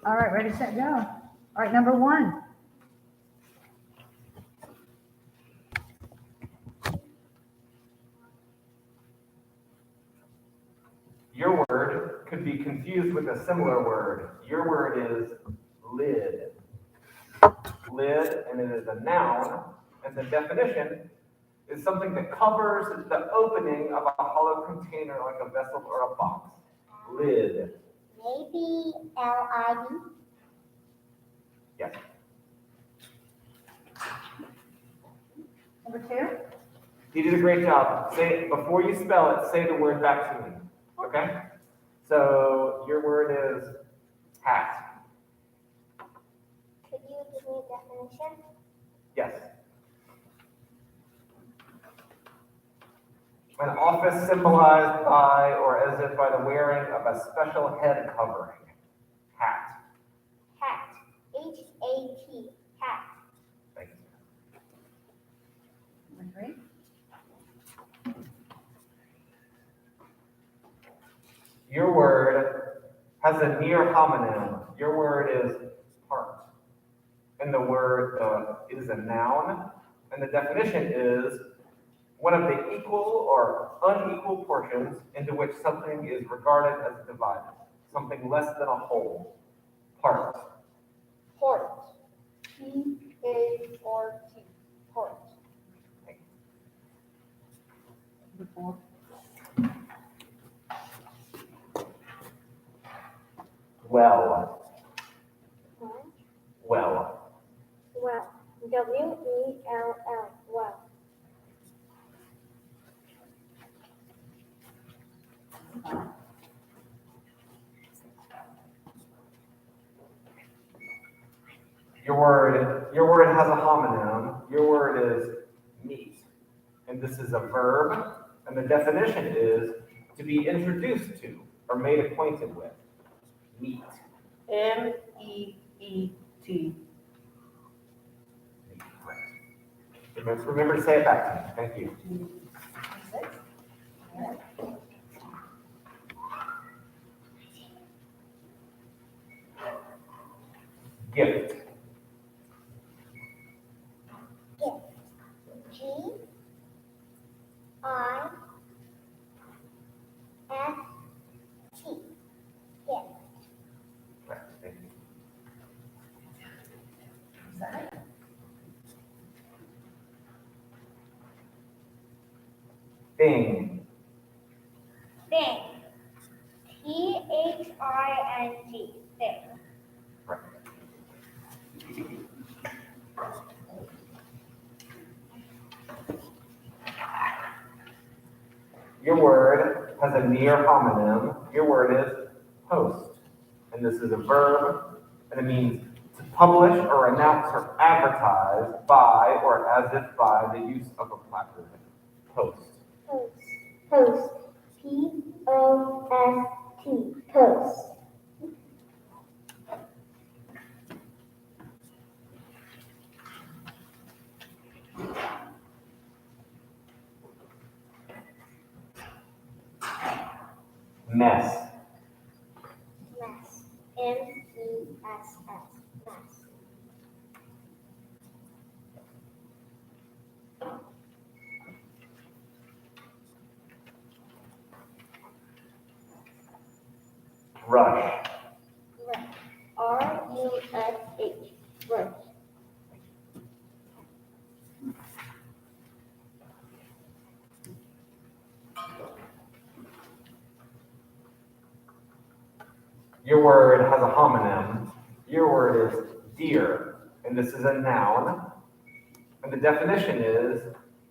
All right, ready, set, go. All right, number one. Your word could be confused with a similar word. Your word is lid. Lid, and it is a noun, and the definition is something that covers the opening of a hollow container like a vessel or a box. Lid. Maybe L-I-D? Yes. Number two. You did a great job. Say before you spell it, say the word back to me. Okay? So your word is hat. Could you give me a definition? Yes. An office symbolized by or as if by the wearing of a special head covering. Hat. Hat. H-A-T. Hat. Thank you. Number three. Your word has a near homonym. Your word is part. And the word is a noun. And the definition is one of the equal or unequal portions into which something is regarded as divided. Something less than a whole. Part. Port. P-A-R-T. Port. Number four. Well. Huh? Well. Well. W-E-L-L. Well. Your word has a homonym. Your word is meet. And this is a verb. And the definition is to be introduced to or made acquainted with. Meet. M-E-E-T. Remember to say it back to me. Thank you. Six. All right. Gift. Gift. G-I-F-T. Gift. Right, thank you. Seven. Thing. Thing. T-H-I-N-G. Thing. Right. Your word has a near homonym. Your word is post. And this is a verb, and it means to publish or announce or advertise by or as if by the use of a placard. Post. Post. Post. P-O-S-T. Post. Mess. Mess. M-E-S-S. Mess. Rush. Rush. R-U-S-H. Rush. Your word has a homonym. Your word is deer, and this is a noun. And the definition is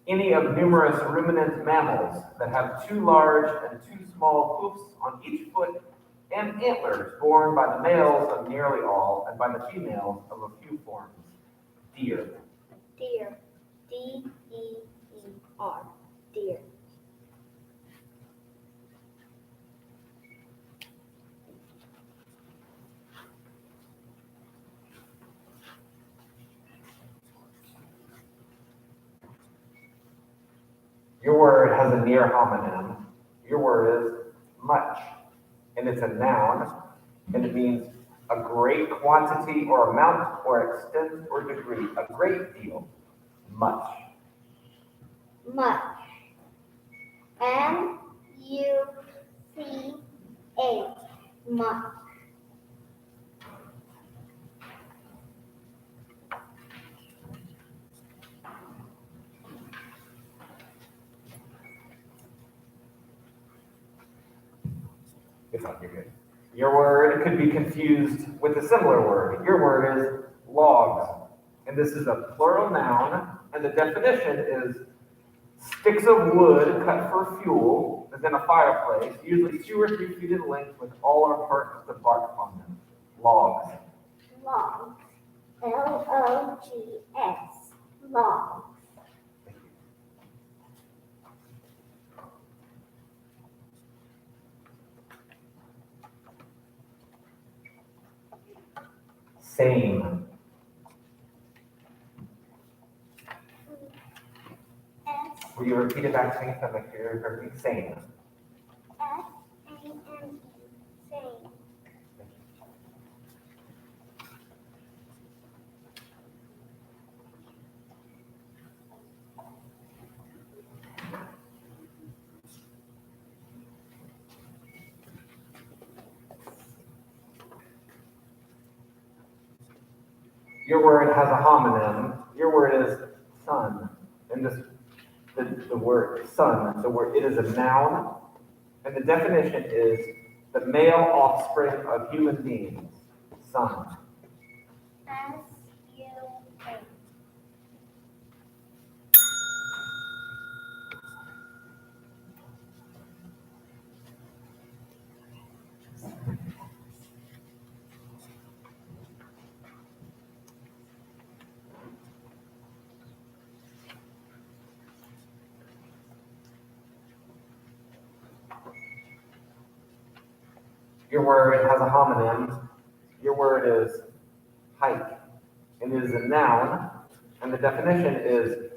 any of numerous ruminant mammals that have two large and two small hoofs on each foot and antlers borne by the males of nearly all and by the females of a few forms. Deer. Deer. D-E-E-R. Deer. Your word has a near homonym. Your word is much, and it's a noun, and it means a great quantity or amount or extent or degree, a great deal, much. Much. M-U-C-H. Much. It's not you're good. Your word could be confused with a similar word. Your word is logs. And this is a plural noun, and the definition is sticks of wood cut for fuel within a fireplace, usually 2 or 3 feet in length, with all our parts to bark on them. Logs. Logs. L-O-G-S. Logs. Same. S. Will you repeat it back to me? I'm like you're heard me. Same. S-A-M-E. Same. Your word has a homonym. Your word is son. And the word son, it is a noun, and the definition is the male offspring of human beings. Son. S-U-N. Your word has a homonym. Your word is hike. And it is a noun, and the definition is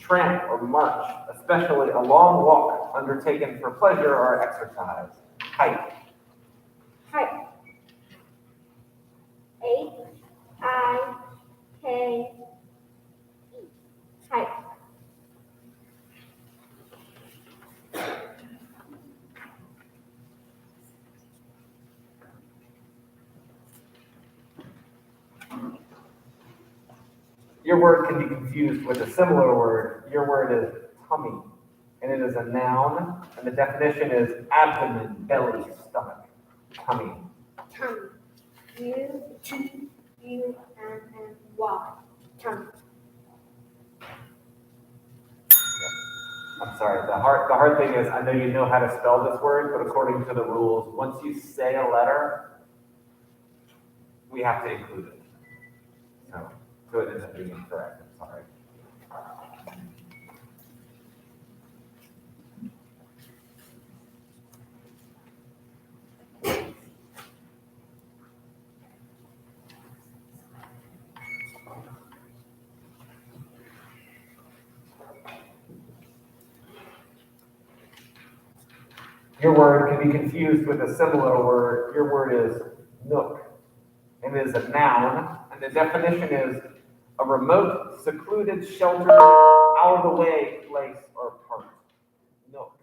tramp or march, especially a long walk undertaken for pleasure or exercise. Hike. Hike. H-I-K-E. Hike. Your word can be confused with a similar word. Your word is tummy, and it is a noun, and the definition is abdomen, belly, stomach. Tummy. Tummy. U-T-U-M-M-Y. Tummy. I'm sorry. The hard thing is, I know you know how to spell this word, but according to the rules, once you say a letter, we have to include it. So it ends up being incorrect. I'm sorry. Your word can be confused with a similar word. Your word is nook, and it is a noun, and the definition is a remote, secluded, sheltered, out of the way place or park. Nook.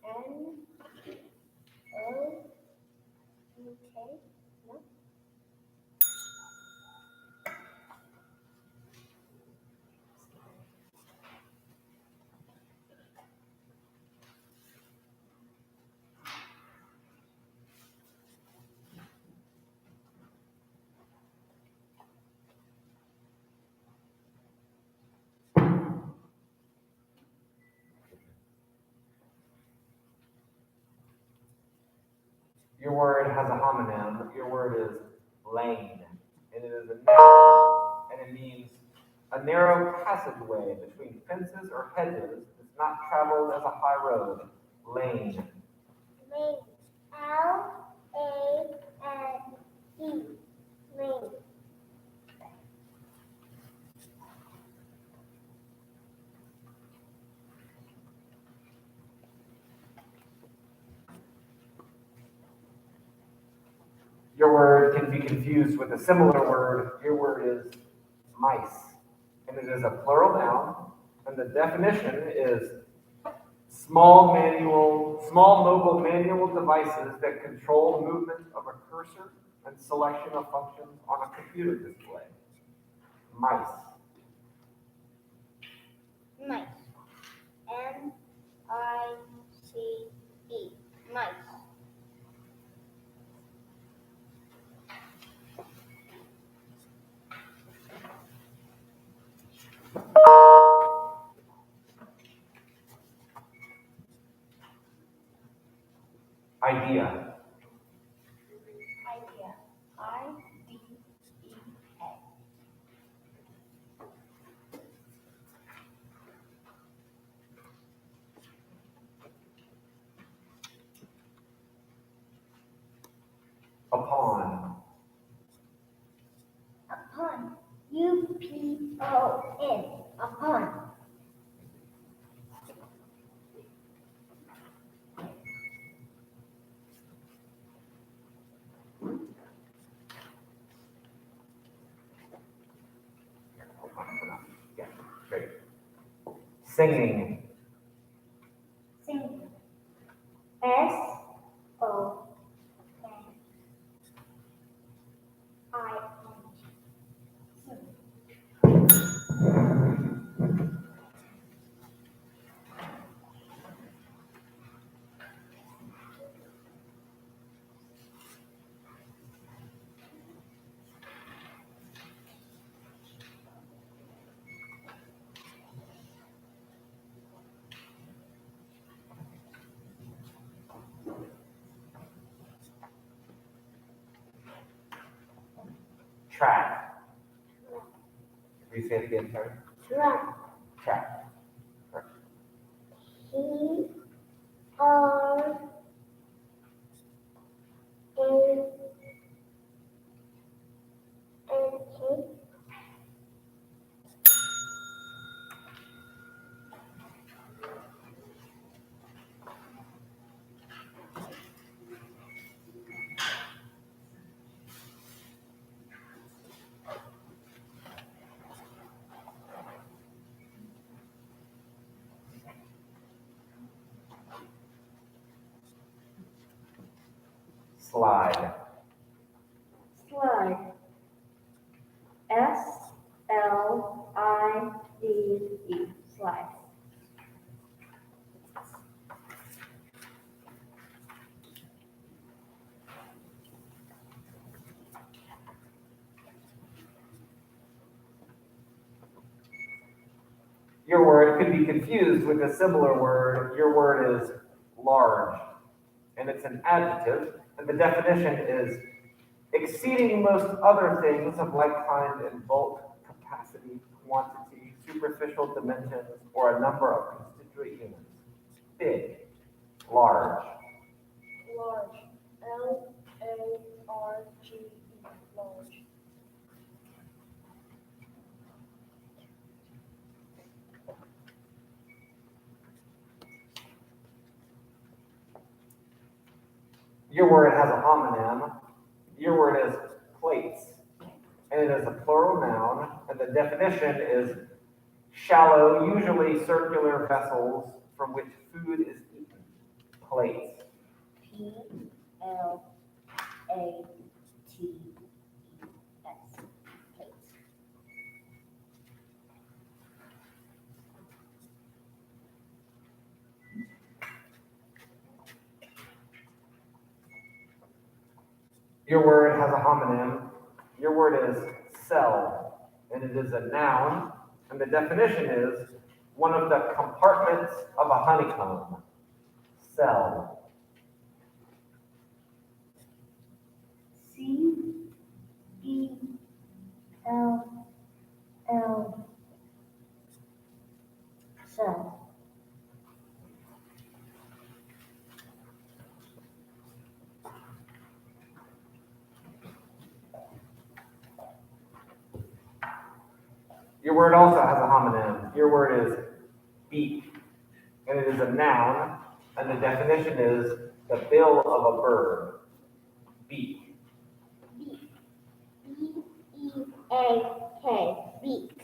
N-O-U-K. No? Your word has a homonym. Your word is lane, and it is a noun, and it means a narrow passageway between fences or hedges that's not traveled as a high road. Lane. Lane. L-A-N-E. Lane. Your word can be confused with a similar word. Your word is mice, and it is a plural noun, and the definition is small mobile manual devices that control movement of a cursor and selection of functions on a computer display. Mice. Mice. M-I-C-E. Mice. Idea. Idea. I-D-E-A. Upon. Upon. U-P-O-N. Upon. Yeah, great. Singing. Sing. S-O-N-I-N-G. Track. Can you say it again, sorry? Track. Track. T-R-A-N-K. Slide. Slide. S-L-I-D-E. Slide. Your word could be confused with a similar word. Your word is large, and it's an adjective, and the definition is exceeding most other things of like kind in bulk, capacity, quantity, superficial dimensions, or a number of constituent units. Big, large. Large. L-A-R-G-E. Large. Your word has a homonym. Your word is plates, and it is a plural noun, and the definition is shallow, usually circular vessels from which food is eaten. Plates. P-L-A-T-E-S. Plates. Your word has a homonym. Your word is cell, and it is a noun, and the definition is one of the compartments of a honeycomb. Cell. C-E-L-L. Cell. Your word also has a homonym. Your word is beak, and it is a noun, and the definition is the bill of a bird. Beak. B-A-K, beak.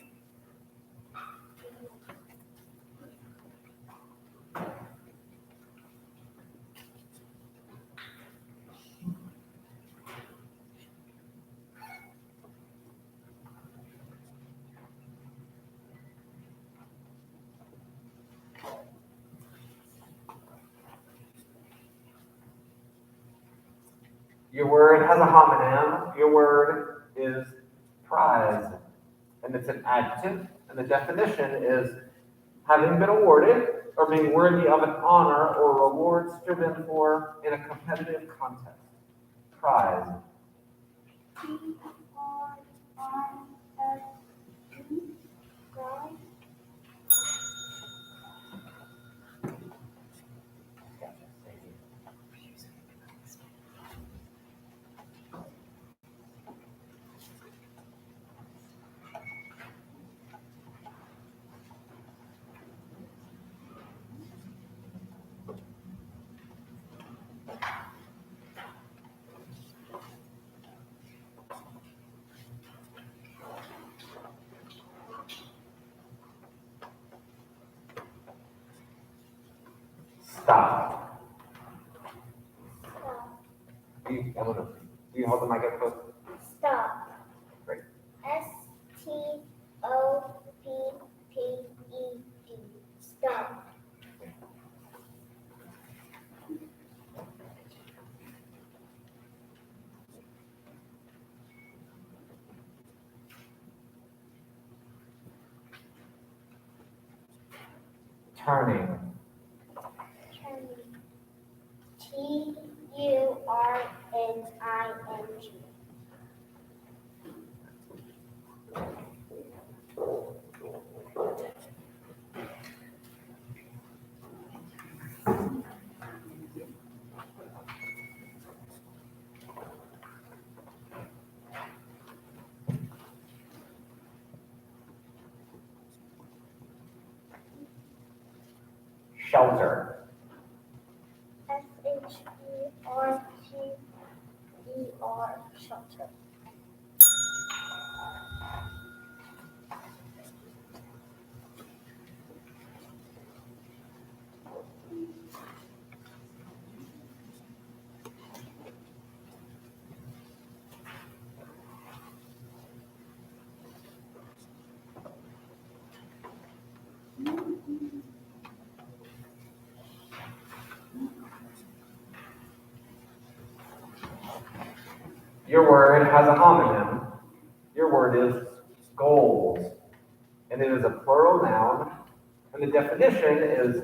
Your word has a homonym. Your word is prize. And it's an adjective. And the definition is having been awarded or being worthy of an honor or reward striven for in a competitive contest. Prize. P-R-I-S-E, prize. Stop. Stop. Do you hold the mic up close? Stop. Great. S-T-O-P-P-E-D. Stop. Turning. Turning. T-U-R-N-I-N-G. Shelter. S-H-E-R-T-E-R. Shelter. Your word has a homonym. Your word is goals. And it is a plural noun. And the definition is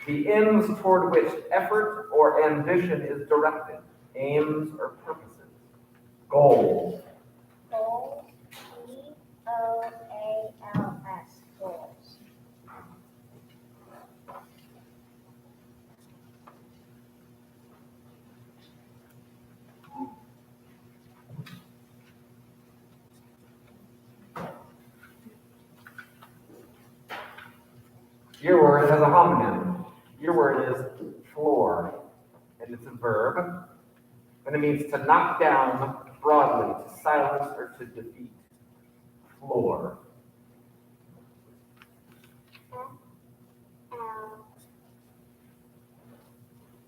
the ends toward which effort or ambition is directed. Aims or purposes. Goals. Goals. G-O-A-L-S. Goals. Your word has a homonym. Your word is floor. And it's a verb. And it means to knock down broadly, to silence or to defeat. Floor.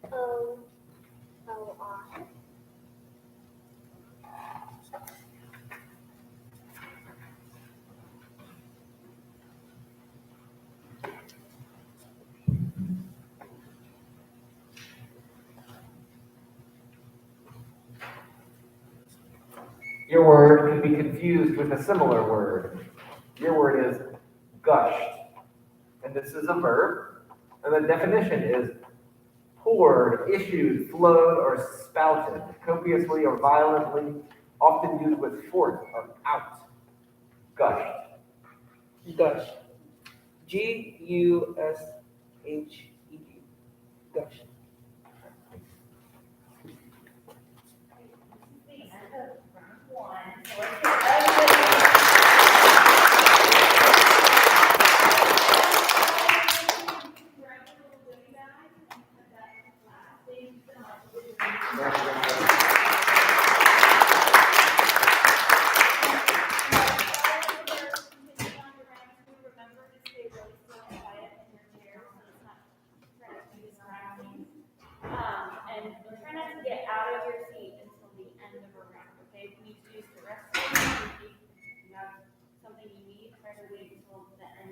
F-L-O-O-R. Your word could be confused with a similar word. Your word is gushed. And this is a verb. And the definition is poured, issued, flowed, or spouted, copiously or violently, often used with force or out. Gushed. Gush. G-U-S-H-E-D. Gush.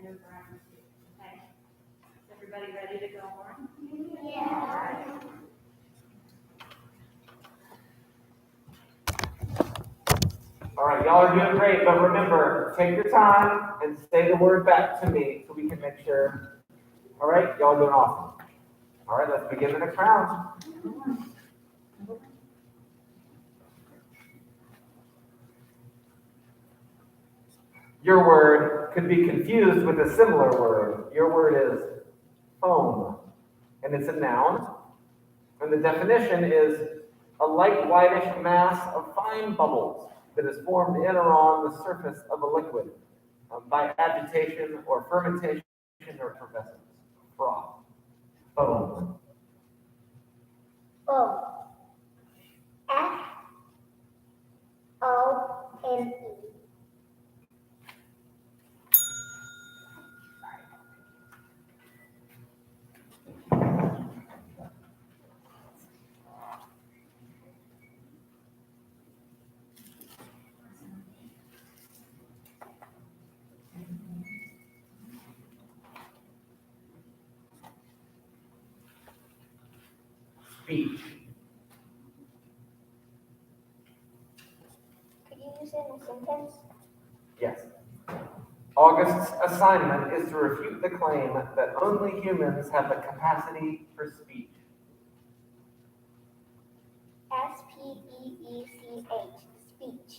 your grammar students, okay? Is everybody ready to go on? Yeah. All right, y'all are doing great, but remember, take your time and say the word back to me so we can make sure. All right, y'all are doing awesome. All right, let's begin the next round. Your word could be confused with a similar word. Your word is foam, and it's a noun. And the definition is a light whitish mass of fine bubbles that is formed in or on the surface of a liquid by agitation or fermentation or effervescence. Froth. Foam. Foam. FOME. Speech. Could you use it in a sentence? Yes. August's assignment is to refute the claim that only humans have the capacity for speech. SPEECH. Speech.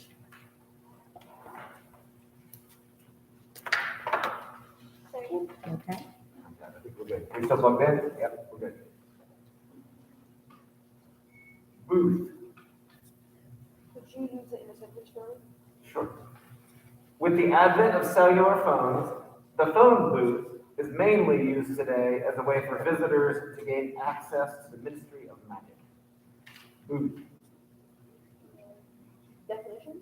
Sorry. Okay. I think we're good. We still plugged in? Yep, we're good. Booth. Could you use it in a sentence for me? Sure. With the advent of cellular phones, the phone booth is mainly used today as a way for visitors to gain access to the Ministry of Magic. Booth. Definition?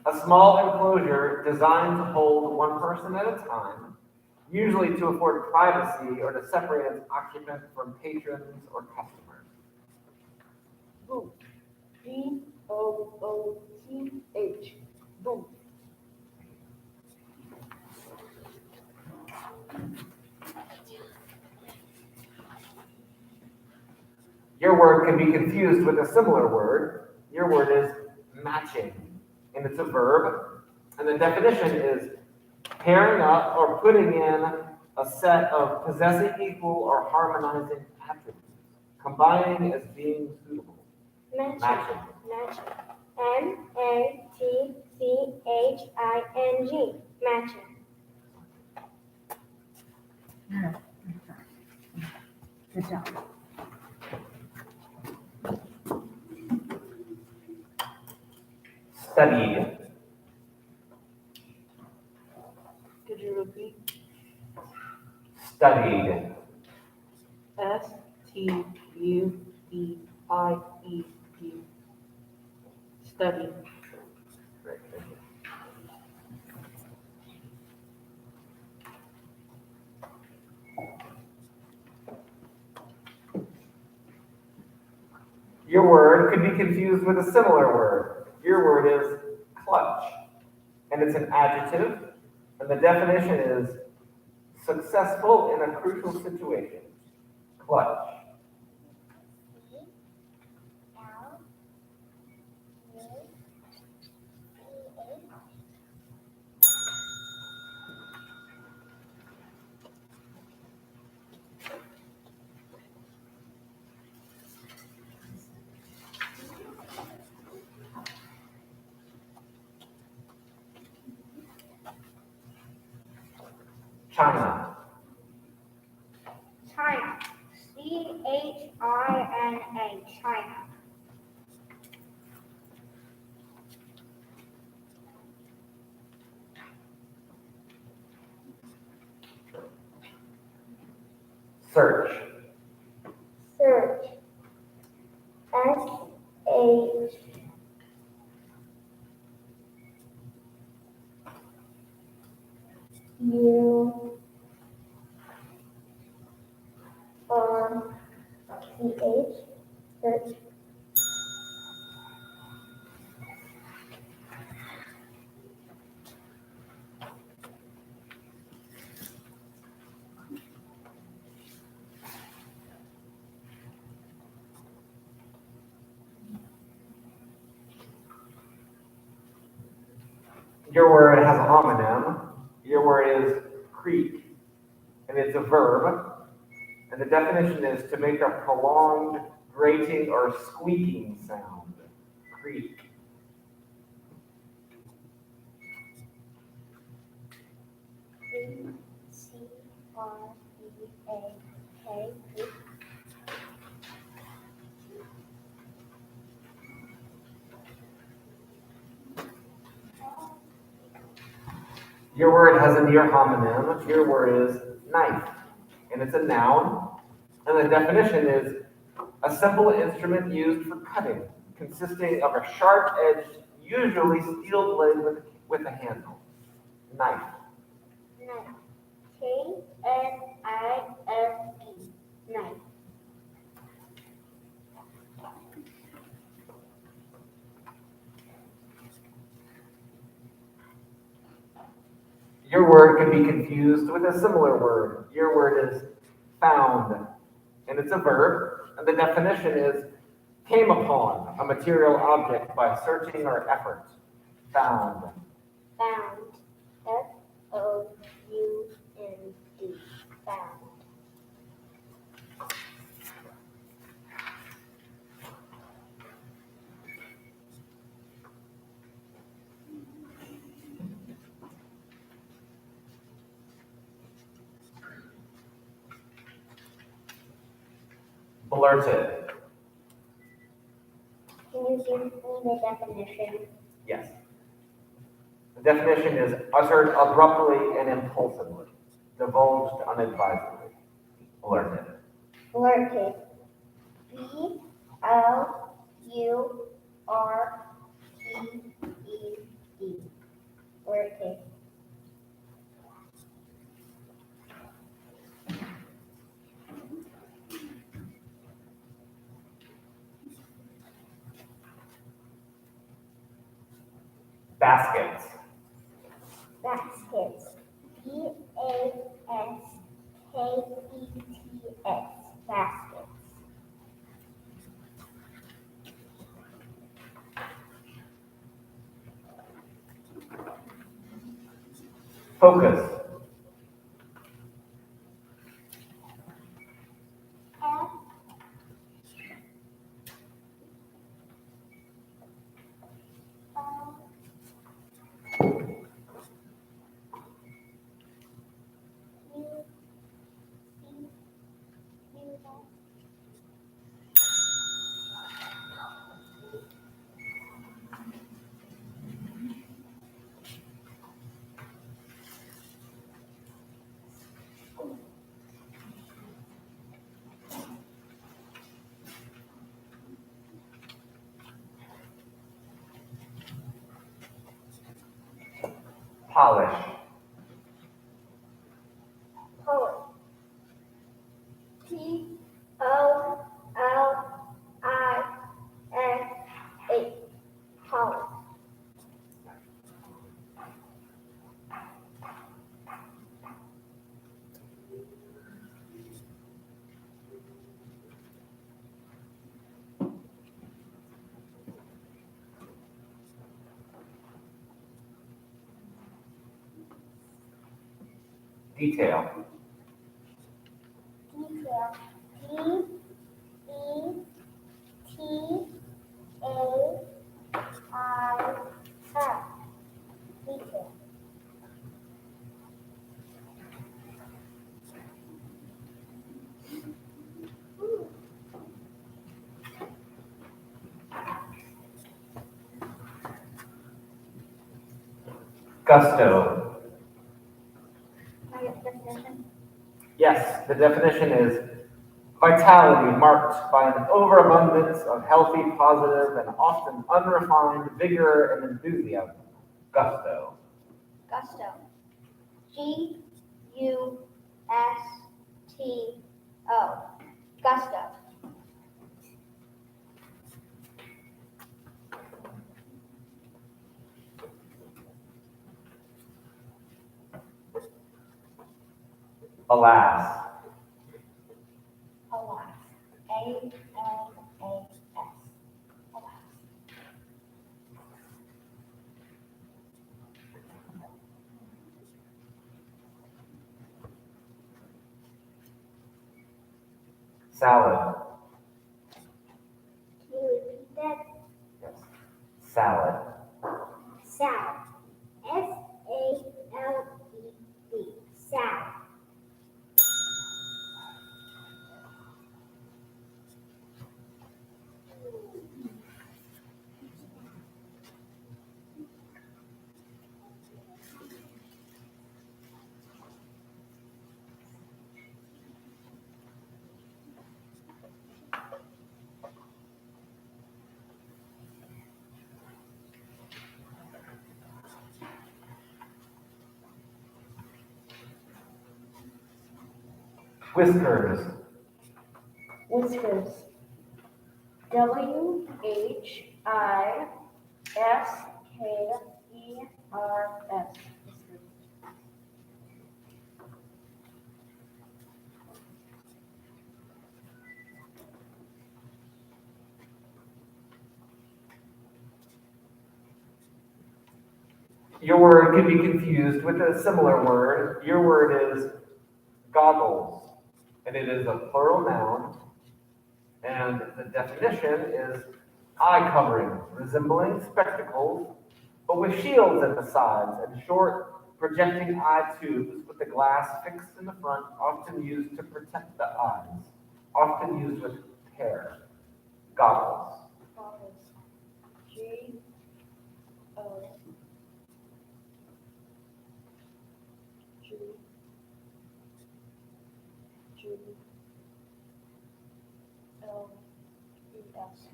A small enclosure designed to hold one person at a time, usually to afford privacy or to separate its occupant from patrons or customers. Booth. BOOTH. Booth. Your word can be confused with a similar word. Your word is matching, and it's a verb. And the definition is pairing up or putting in a set of possessing equal or harmonizing attributes, combining as being suitable. Matching. Matching. Matching. MATCHING. Matching. Good job. Studied. Could you repeat? Studied. STUDIED. Study. Great, thank you. Your word could be confused with a similar word. Your word is clutch, and it's an adjective, and the definition is successful in a crucial situation. Clutch. China. China. CHINA. China. Search. Search. SH. URCH. Search. Your word has a homonym. Your word is creak, and it's a verb. And the definition is to make a prolonged grating or squeaking sound. Creak. C-R-E-A-K. Your word has a near homonym. Your word is knife, and it's a noun. And the definition is a simple instrument used for cutting, consisting of a sharp-edged, usually steel blade with a handle. Knife. Knife. K-N-I-F-E. Knife. Your word can be confused with a similar word. Your word is found, and it's a verb. And the definition is came upon a material object by searching or effort. Found. Found. F-O-U-N-D. Found. Blurted. Can you give me the definition? Yes. The definition is uttered abruptly and impulsively, divulged unadvisedly. Blurted. Blurted. B-L-U-R-T-E-D. Blurted. Baskets. Baskets. B-A-S-K-E-T-S. Baskets. Focus. F O U C U S. Polish. Polish. P-O-L-I-S-H. Polish. Detail. Detail. D-E-T-A-I-L. Detail. Gusto. Can I get the definition? Yes, the definition is vitality marked by an overabundance of healthy, positive, and often unrefined vigor and enthusiasm. Gusto. Gusto. G-U-S-T-O. Gusto. Alas. Alas. A-L-A-S. Alas. Salad. Can you repeat that? Yes. Salad. Salad. S-A-L-E-D. Salad. Whiskers. Whiskers. W-H-I-S-K-E-R-S. Whiskers. Your word could be confused with a similar word. Your word is goggles, and it is a plural noun, and the definition is eye covering, resembling spectacles, but with shields at the sides and short projecting eye tubes with the glass fixed in the front, often used to protect the eyes, often used with care. Goggles. Goggles. G O G G L E S.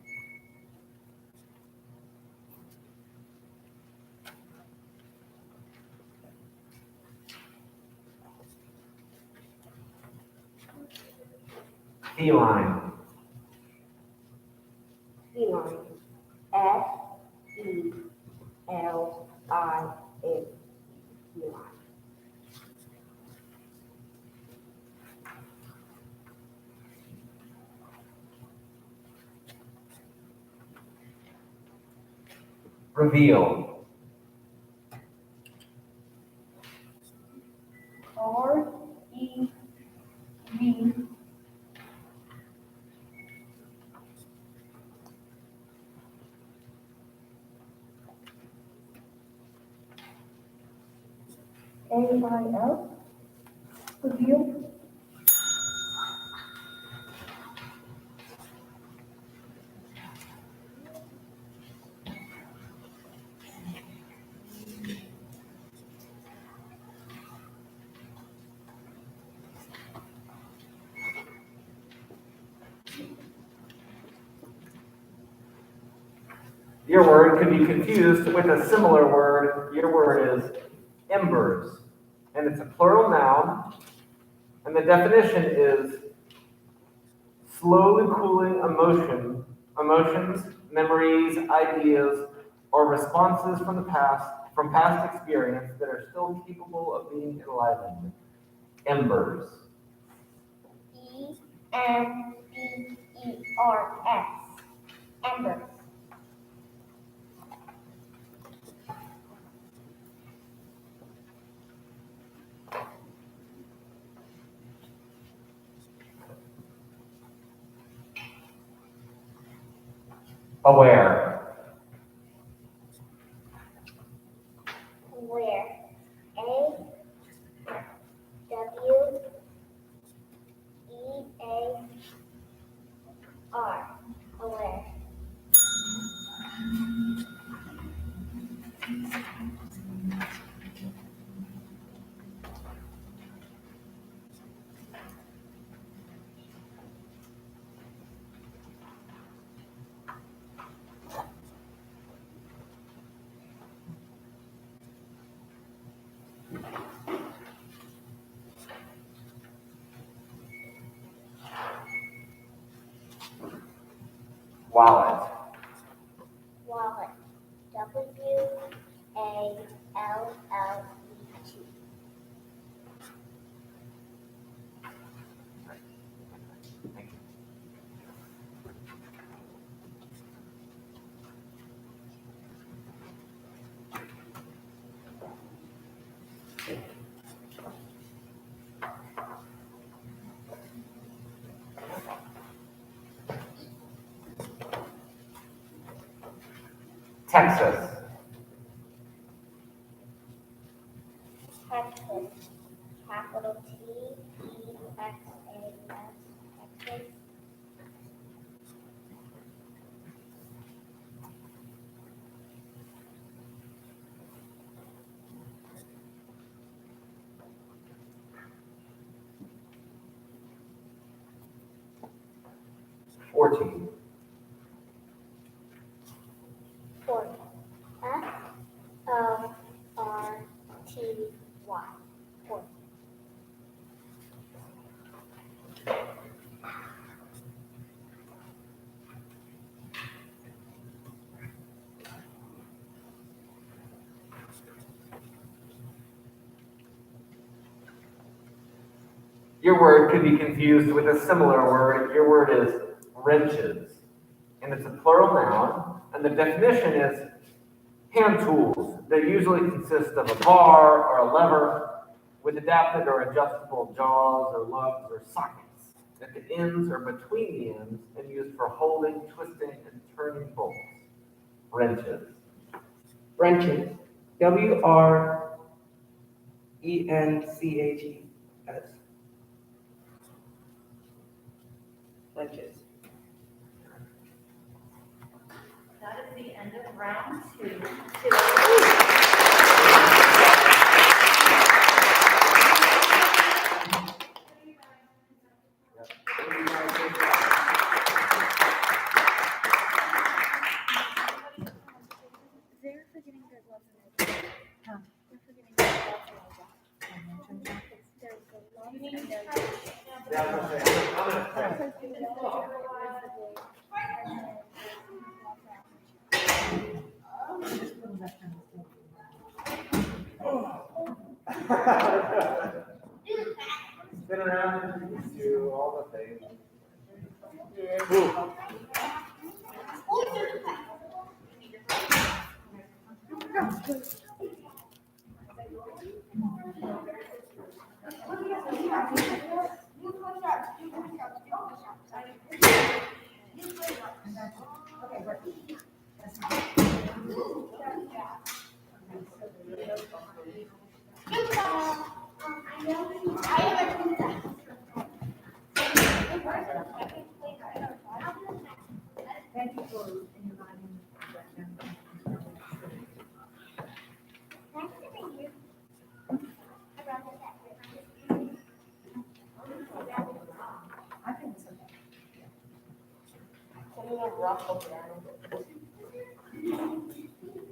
Feline. Feline. F-E-L-I-N. Feline. Reveal. R-E-V. A-I-L. Reveal. Your word could be confused with a similar word. Your word is embers, and it's a plural noun, and the definition is slowly cooling emotions, memories, ideas, or responses from from past experience that are still capable of being enlivened. Embers. E-M-B-E-R-S. Embers. Aware. Where? A-W-E-A-R. Aware. Wallet. Wallet. W-A-L-L-E-T. Thank you. Texas. Texas. Capital Texas. Texas. 14. Fort. F-O-R-T-Y. Fort. Your word could be confused with a similar word. Your word is wrenches. And it's a plural noun. And the definition is hand tools that usually consist of a bar or a lever with adapted or adjustable jaws or lugs or sockets at the ends or between the ends and used for holding, twisting, and turning bolts. Wrenches. Wrenches. W-R-E-N-C-H-E-S. Wrenches. That is the end of round 2. They're forgetting their gloves and everything. They're forgetting their gloves and everything. There's the gloves and there's Yeah, I'm gonna say, I'm gonna spin around and do all the things. Ooh.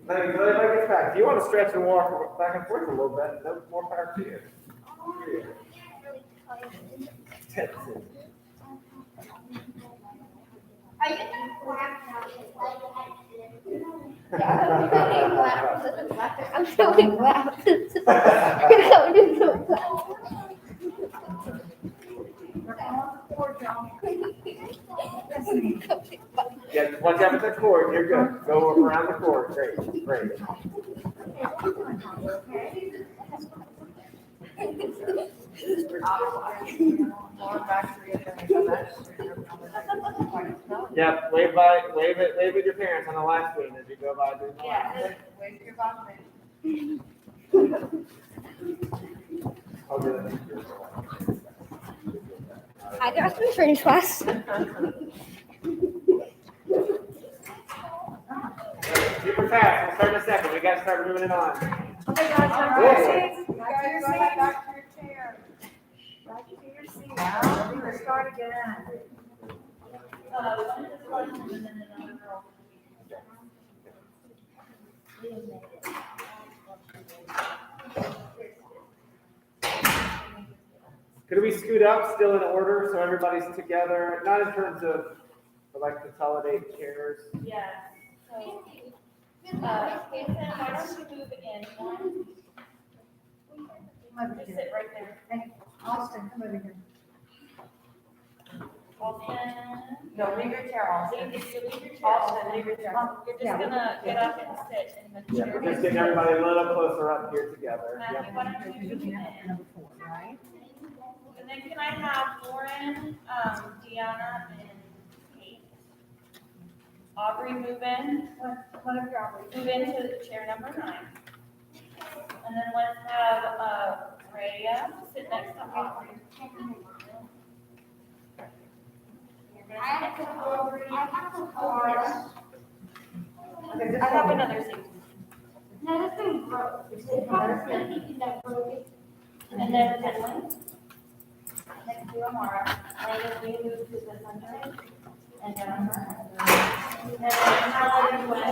Let everybody get back. If you want to stretch and walk back and forth a little bit, no more power to you. Are you gonna clap now? I'm feeling loud. Yeah, watch out with the cord. You're good. Go around the cord. Great, great. Yeah, wave at your parents on the last screen as you go by doing the last. Yeah, wave your bottom. I'll do that. I got some French class. Super fast. We'll start in a second. We got to start moving it on. Okay, guys, Whoa. back to your seats. Back to your seats. Back to your chair. Back to your seat. Now, we're gonna start again. One is one and then another girl. Could we scoot up still in order so everybody's together? Not in terms of like consolidate chairs. Yeah. So, Jason, why don't you move in one? Just sit right there. Austin, come over here. Austin. No, leave your chair, Austin. Leave your chair. Austin, leave your chair. You're just gonna get up and sit in the Yeah, chair. we're just getting everybody a little closer up here together. Matthew, Yep. why don't you move in? Right? And then can I have Lauren, Deanna, and Kate? Aubrey, move in. Whatever, Aubrey. Move into chair number 9. And then let's have Rhea sit next to Aubrey. You're gonna sit next to Aubrey. Okay, I have another seat. No, this thing broke. It's that broke it. And then Finley. Next to Amara. Landon, will you move to the center? And Jennifer. And then Helen and Gwen.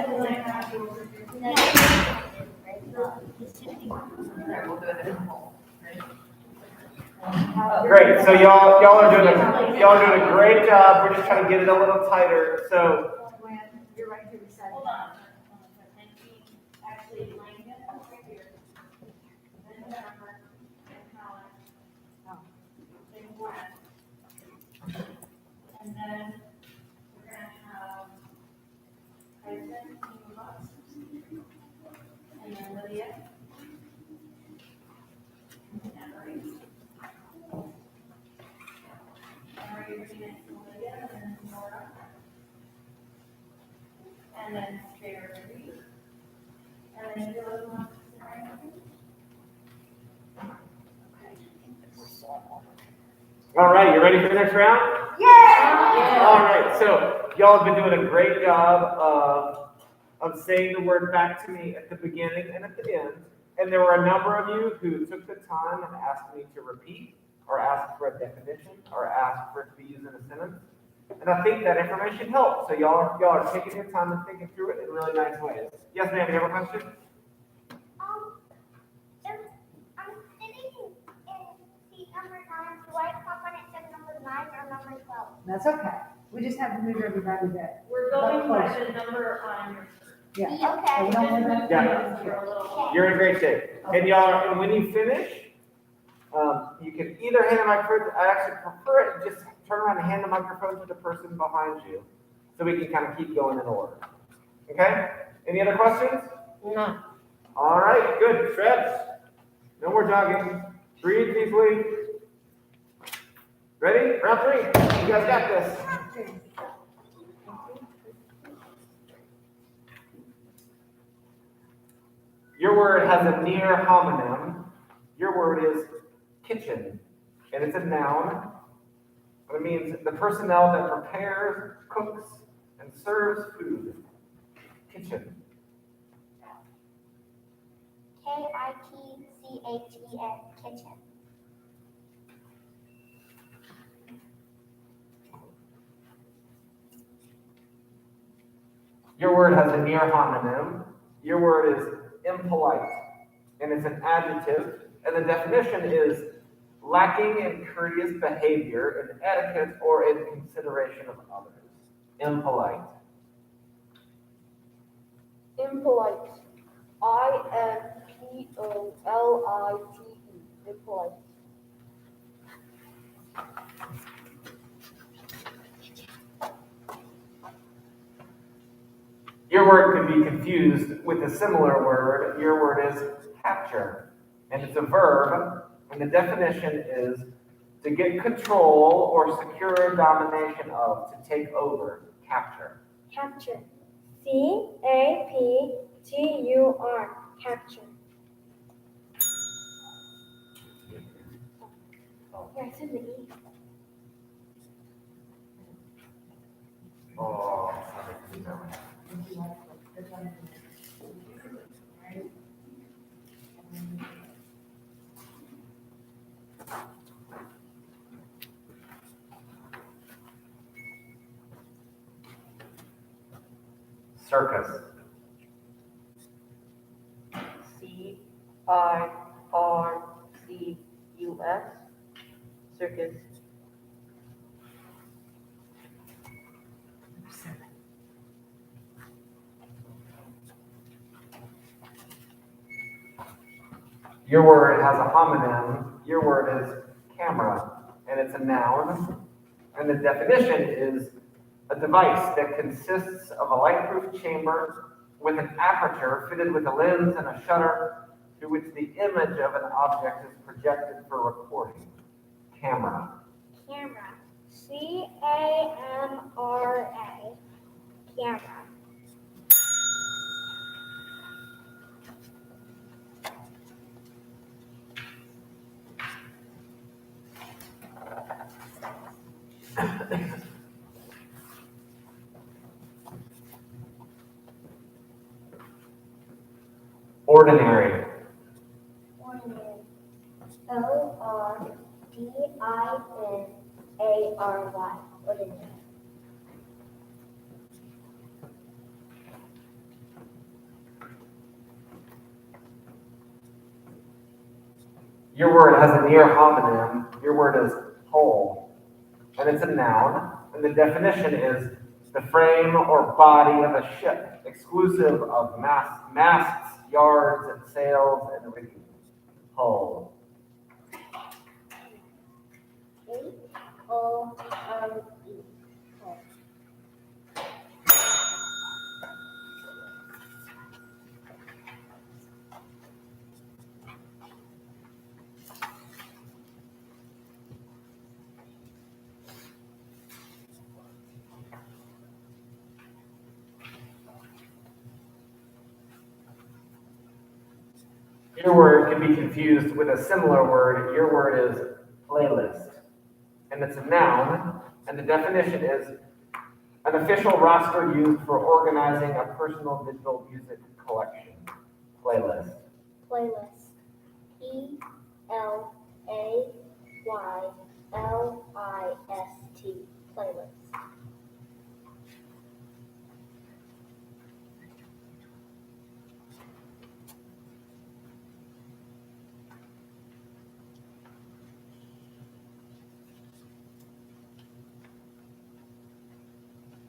Great, so y'all are doing a great job. We're just trying to get it a little tighter. So Gwen, you're right here beside Hold me. on. And he actually Langdon over here. Then Jennifer. And Helen. Then Gwen. And then we're gonna have Tyson, move up. And then Lydia. And Emery. Emery, you're gonna next to Lydia, and then Nora. And then Jerry. And then Dylan wants to sit right over. all right, you ready for the next round? Yeah! All right, so y'all have been doing a great job of saying the word back to me at the beginning and at the end. And there were a number of you who took the time and asked me to repeat, or asked for a definition, or asked for it to be used in a sentence. And I think that information helped. So y'all are taking your time and thinking through it in really nice ways. Yes, ma'am, you have a question? If I'm sitting in seat number 9, do I come when it says number 9 or number 12? That's okay. We just have to move everybody back. We're going by the number on your shirt. Yeah. Okay. We don't want that. Yeah. You're a little. You're in great shape. And y'all, and when you finish, you can either hand the microphone, I actually prefer it, just turn around and hand the microphone to the person behind you, so we can kind of keep going in order. Okay? Any other questions? No. All right, good. Stretch. No more jogging. Breathe deeply. Ready? Round 3. You guys got this. Your word has a near homonym. Your word is kitchen, and it's a noun. It means the personnel that prepares, cooks, and serves food. Kitchen. Kitchen. Kitchen. Your word has a near homonym. Your word is impolite, and it's an adjective, and the definition is lacking in courteous behavior, in etiquette, or in consideration of others. Impolite. Impolite. IMPOLITE. Impolite. Your word could be confused with a similar word. Your word is capture, and it's a verb, and the definition is to get control or secure domination of, to take over, capture. Capture. CAPTUR. Capture. Yeah, I said the E. Oh, circus. CIRCUS. Circus. Your word has a homonym. Your word is camera, and it's a noun. And the definition is a device that consists of a light-proof chamber with an aperture fitted with a lens and a shutter through which the image of an object is projected for recording. Camera. Camera. CAMRA. Gamma. Ordinary. Ordinary. Ordinary. Ordinary. Your word has a near homonym. Your word is whole. And it's a noun. And the definition is the frame or body of a ship, exclusive of masts, yards, and sails, and rigging. Hull. H-O-L-E. Your word can be confused with a similar word. Your word is playlist. And it's a noun. And the definition is an official roster used for organizing a personal digital music collection. Playlist. Playlist. Playlist. Playlist.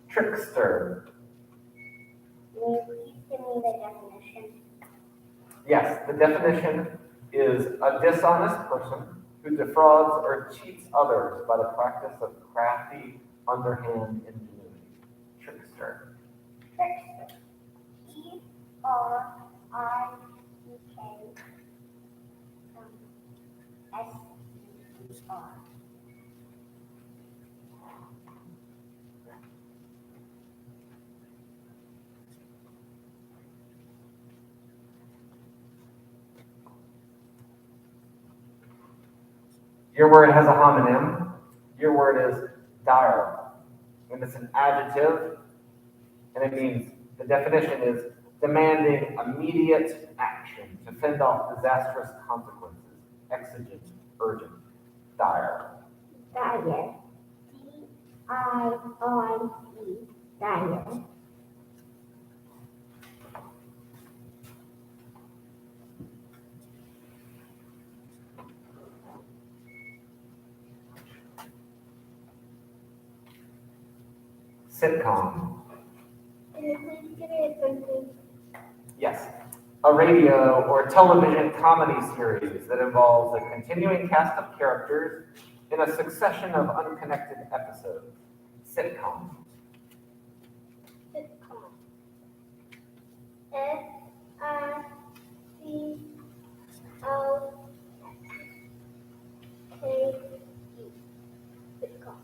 Trickster. May you please give me the definition? Yes, the definition is a dishonest person who defrauds or cheats others by the practice of crafty, underhand ingenuity. Trickster. Trickster. T-R-I-C-K-S-E-R. Your word has a homonym. Your word is dire. And it's an adjective. And it means, the definition is demanding immediate action to fend off disastrous consequences. Exigent, urgent, dire. Dire. D-I-R-E. Dire. Sitcom. Can you please give me a sentence? Yes. A radio or television comedy series that involves a continuing cast of characters in a succession of unconnected episodes. Sitcom. Sitcom. S-I-C-O-K-E. Sitcom.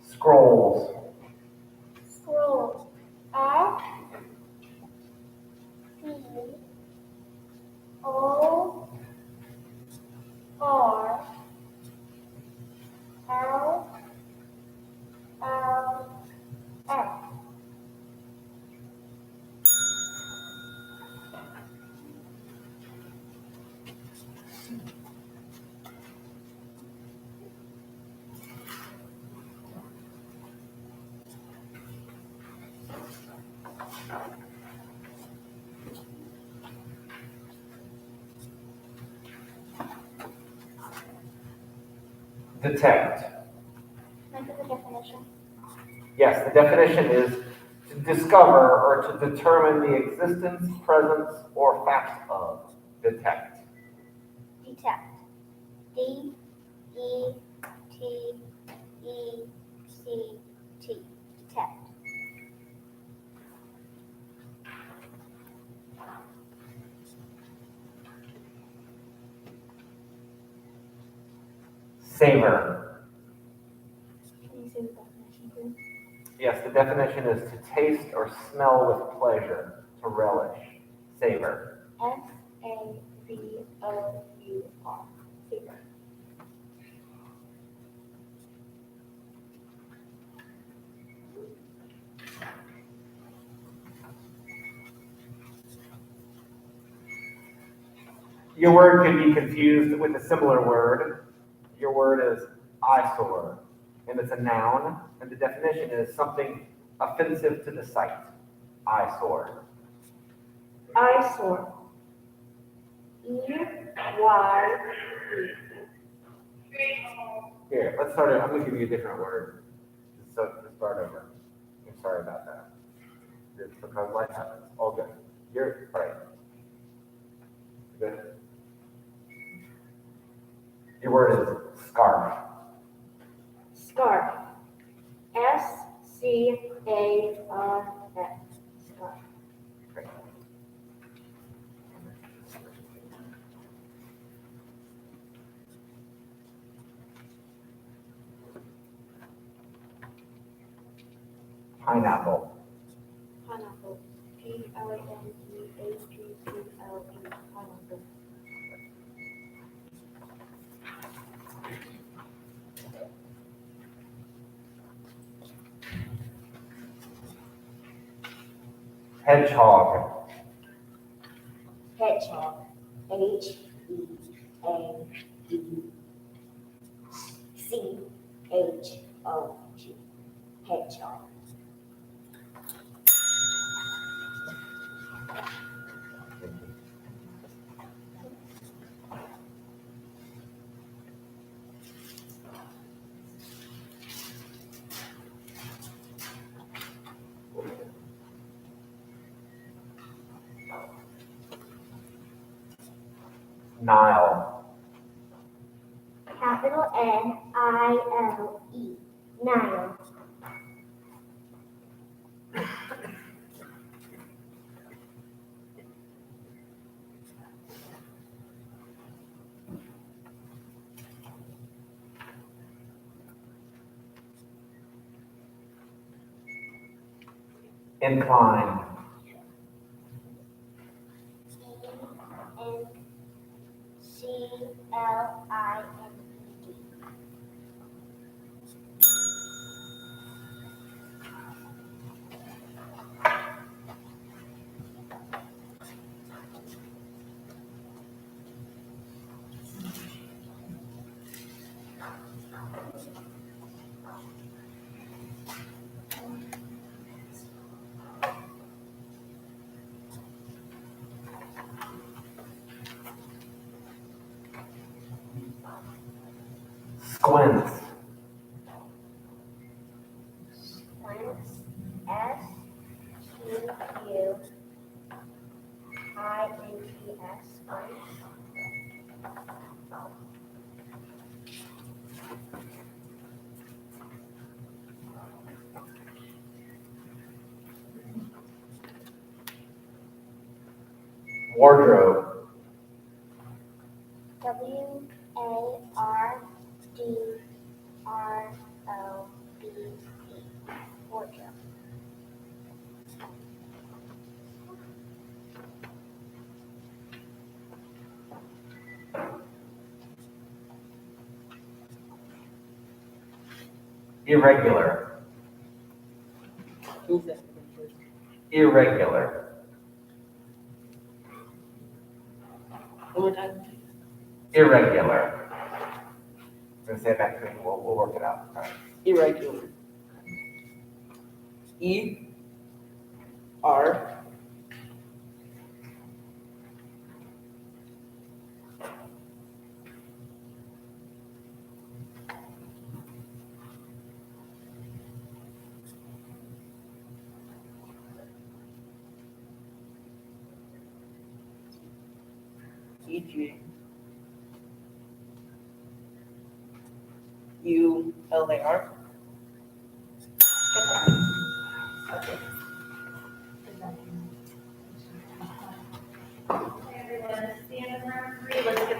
Scrolls. Scroll. S-C-O-R-L-L-S. Detect. Remember the definition? Yes, the definition is to discover or to determine the existence, presence, or fact of. Detect. Detect. D E T E C T. Detect. Savor. Can you say the definition, please? Yes, the definition is to taste or smell with pleasure, to relish. Savor. SAVOUR. Savor. Your word could be confused with a similar word. Your word is eyesore, and it's a noun, and the definition is something offensive to the sight. Eyesore. Eyesore. EYE. Here, let's start it. I'm going to give you a different word. So to start over. I'm sorry about that. It's because life happens. All good. You're right. Good. Your word is scarf. Scarf. SCARF. Scarf. Great. Pineapple. Pineapple. PINEAPPLE. Pineapple. Hedgehog. Hedgehog. HEADCHOG. Hedgehog. Nile. Capital NILE. Nile. Incline. ENCLINED. Squints. Squints. SQUINTS. Squints. Wardrobe. WARDROBE. Wardrobe. Irregular. Who's that? Irregular. One more time. Irregular. I'm going to say it back to me. We'll work it out. All right. Irregular. E R HVA. ULAR. Okay, everyone, stand in round three, let's get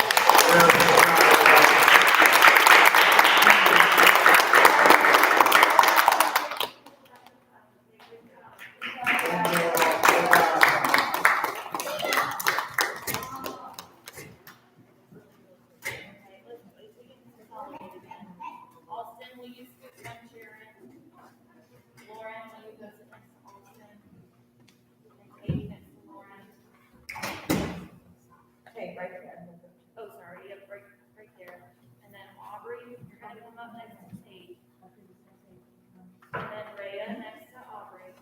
Austin, will you scoot one chair in? Lauren, will you go sit next to Austin? And Katie next to Lauren. Okay, right there. Oh, sorry, yep, right there. And then Aubrey, you're gonna come up next to Kate. And then Rhea next to Aubrey.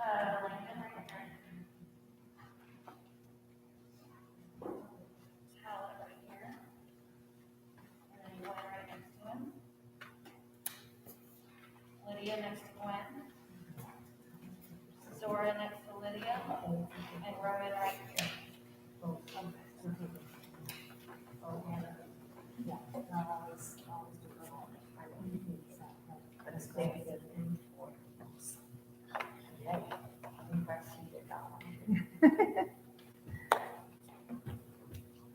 Langdon right there. Howard right here. And then Gwen right next to him. Lydia next to Gwen. Zora next to Lydia. And Roman right here.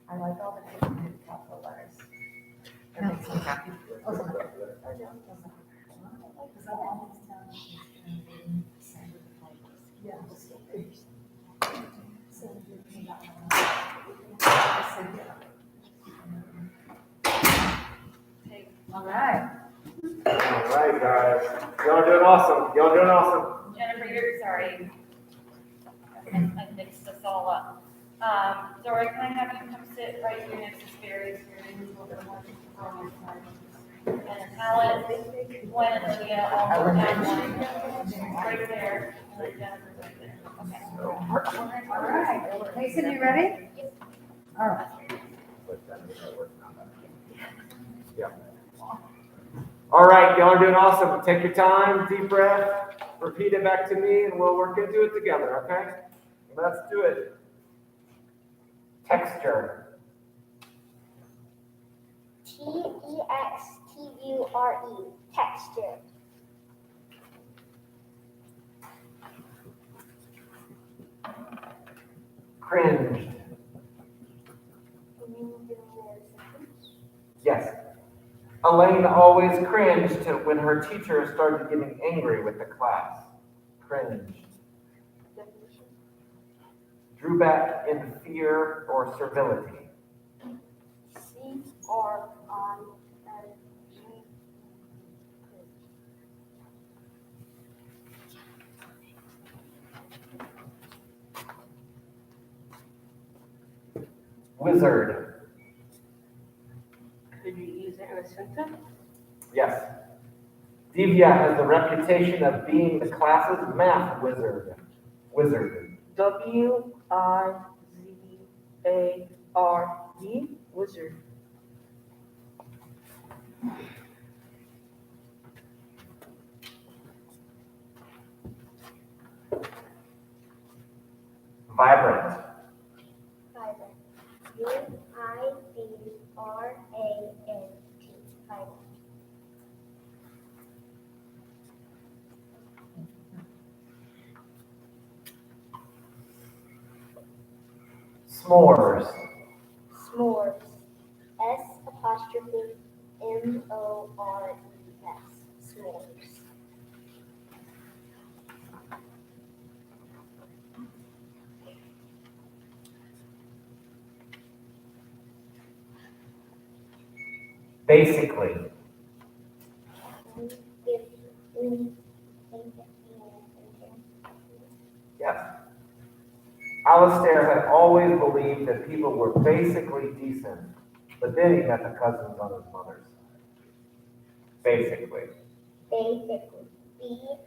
I like all the different capital letters. It makes me happy. Because I always tell them it's send with the flavors. Yeah. Just get finished. So you can get all right. All right, guys. Y'all are doing awesome. Y'all are doing awesome. Jennifer, you're sorry. I mixed us all up. Zora, can I have you come sit right here next to Sperry? And Helen, Gwen, and Lydia, all down one. Right there. And then Jennifer right there. Okay. All right. Mason, you ready? All right. Yeah. All right, y'all are doing awesome. Take your time, deep breath, repeat it back to me, and we'll work into it together, okay? Let's do it. Texture. TEXTURE. Texture. Cringed. Yes. Elaine always cringed when her teacher started getting angry with the class. Cringed. Drew back in fear or servility. Wizard. Could you use it in a sentence? Yes. Divya has the reputation of being the class's math wizard. Wizard. WIZARD. Wizard. Vibrant. Vibrant. VIBRANT. Vibrant. S'mores. S'mores. SMORES. S'mores. Basically. Yes. Alistair had always believed that people were basically decent, but then he met the cousins on his mother's. Basically. Basically. BASICAL.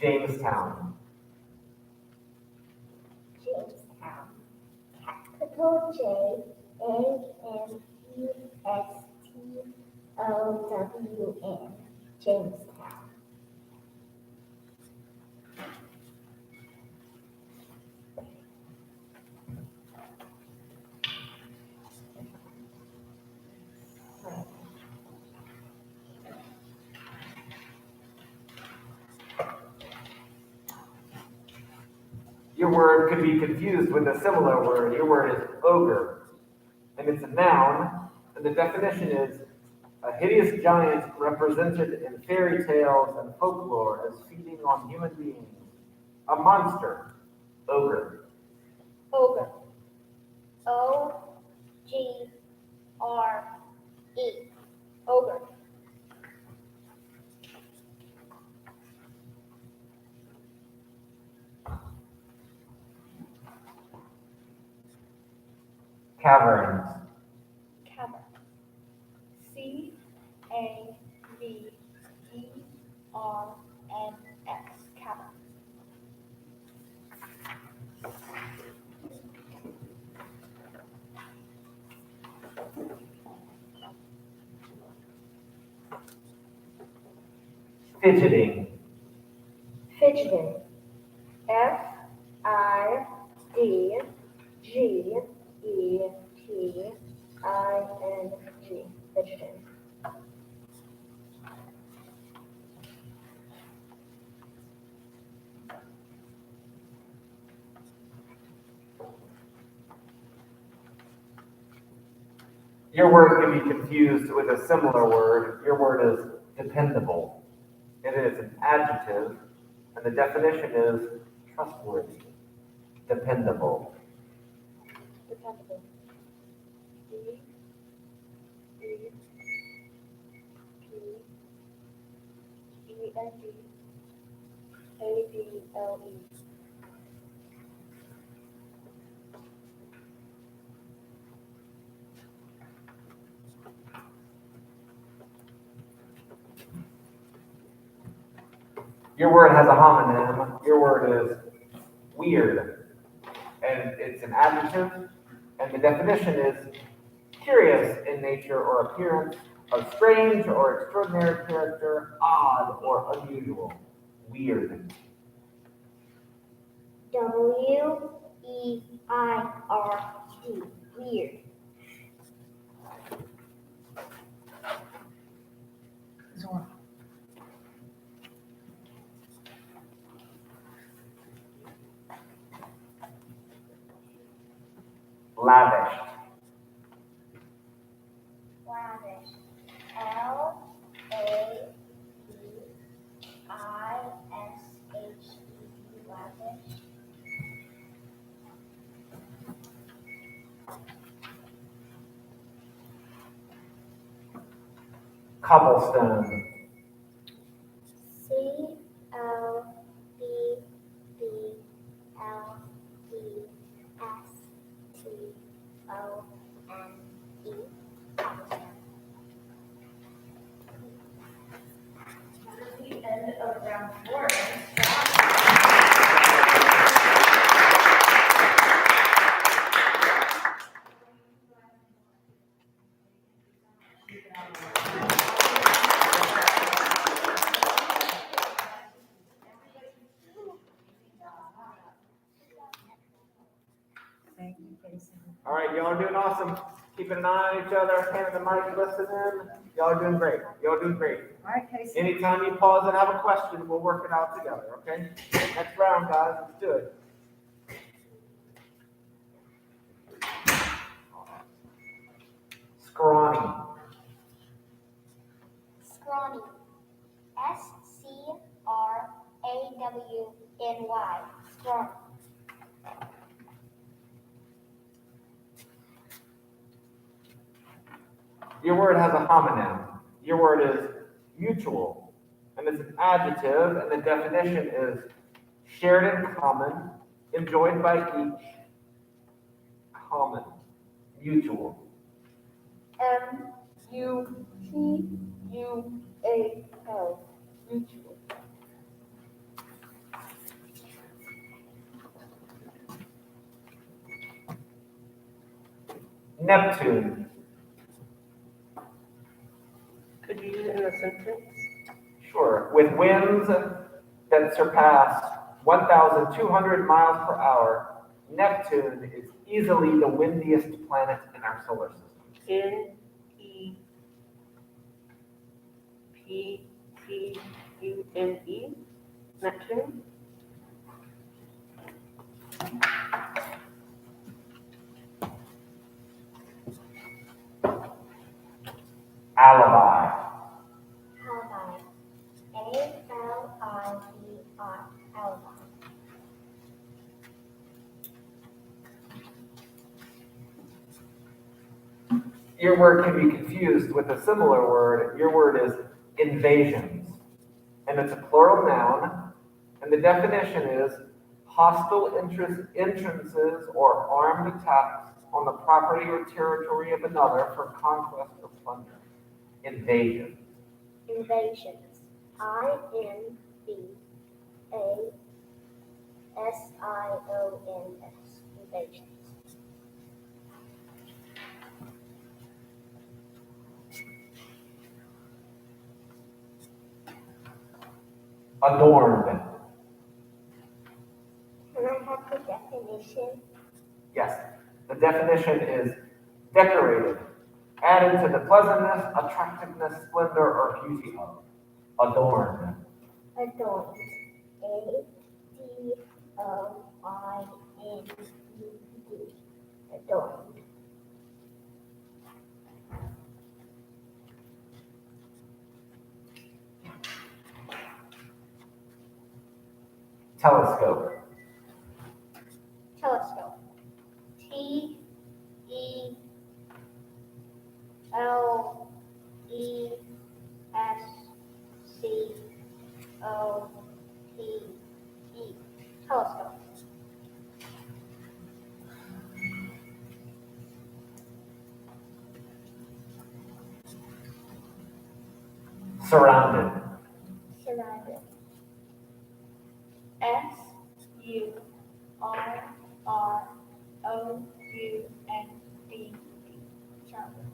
Jamestown. Jamestown. Capital JAMESTOWN. Jamestown. Your word could be confused with a similar word. Your word is ogre, and it's a noun, and the definition is a hideous giant represented in fairy tales and folklore as feeding on human beings. A monster. Ogre. Ogre. OGRE. Ogre. Caverns. Cavern. CAVERNS. Cavern. Fidgeting. Fidgeting. FIDGETING. Fidgeting. Your word can be confused with a similar word. Your word is dependable. It is an adjective, and the definition is trustworthy. Dependable. Dependable. DEPENDABLE. Your word has a homonym. Your word is weird, and it's an adjective, and the definition is curious in nature or appearance, of strange or extraordinary character, odd or unusual. Weird. WEIRD. Weird. Zora. Lavish. Lavish. LAVISHE. Lavish. Cobblestone. COBBLESTONE. Cobblestone. That is the end of round 4. Thank you, Casey. All right, y'all are doing awesome. Keeping an eye on each other, handing the mic, listening. Y'all are doing great. Y'all are doing great. All right, Casey. Anytime you pause and have a question, we'll work it out together, okay? Next round, guys. Let's do it. Scrawny. Scrawny. SCRAWNY. Scrawny. Your word has a homonym. Your word is mutual, and it's an adjective, and the definition is shared in common, enjoyed by each, common, mutual. MUTUAL. Mutual. Neptune. Could you use it in a sentence? Sure. With winds that surpass 1,200 miles per hour, Neptune is easily the windiest planet in our solar system. Neptune. Neptune. Alibi. Alibi. A-L-I-B-I. Alibi. Your word can be confused with a similar word. Your word is invasions. And it's a plural noun. And the definition is hostile entrances or armed attacks on the property or territory of another for conquest or plunder. Invasion. Invasions. I-N-V-A-S-I-O-N-S. Invasions. Adorned. Can I have the definition? Yes. The definition is decorated, added to the pleasantness, attractiveness, splendor, or beauty of. Adorned. Adorned. A-D-O-I-N-E-D. Adorned. Telescope. Telescope. T-E-L-E-S-C-O-P-E. Telescope. Surrounded. Surrounded. S-U-R-R-O-U-N-D-D. Surrounded.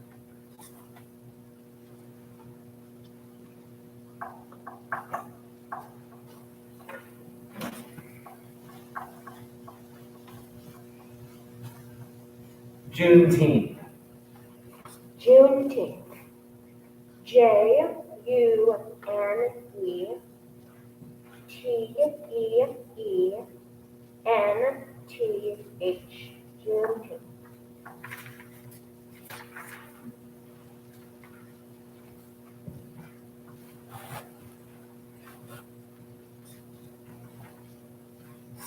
Juneteenth. Juneteenth. J-U-N-E-T-E-N-T-H. Juneteenth.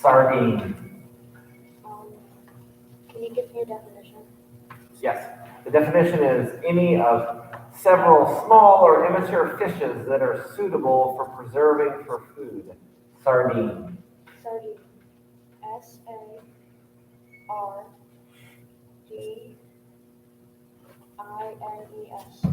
Sardine. Can you give me a definition? Yes. The definition is any of several small or immature fishes that are suitable for preserving for food. Sardine. Sardine. S-A-R-D-I-N-E-S.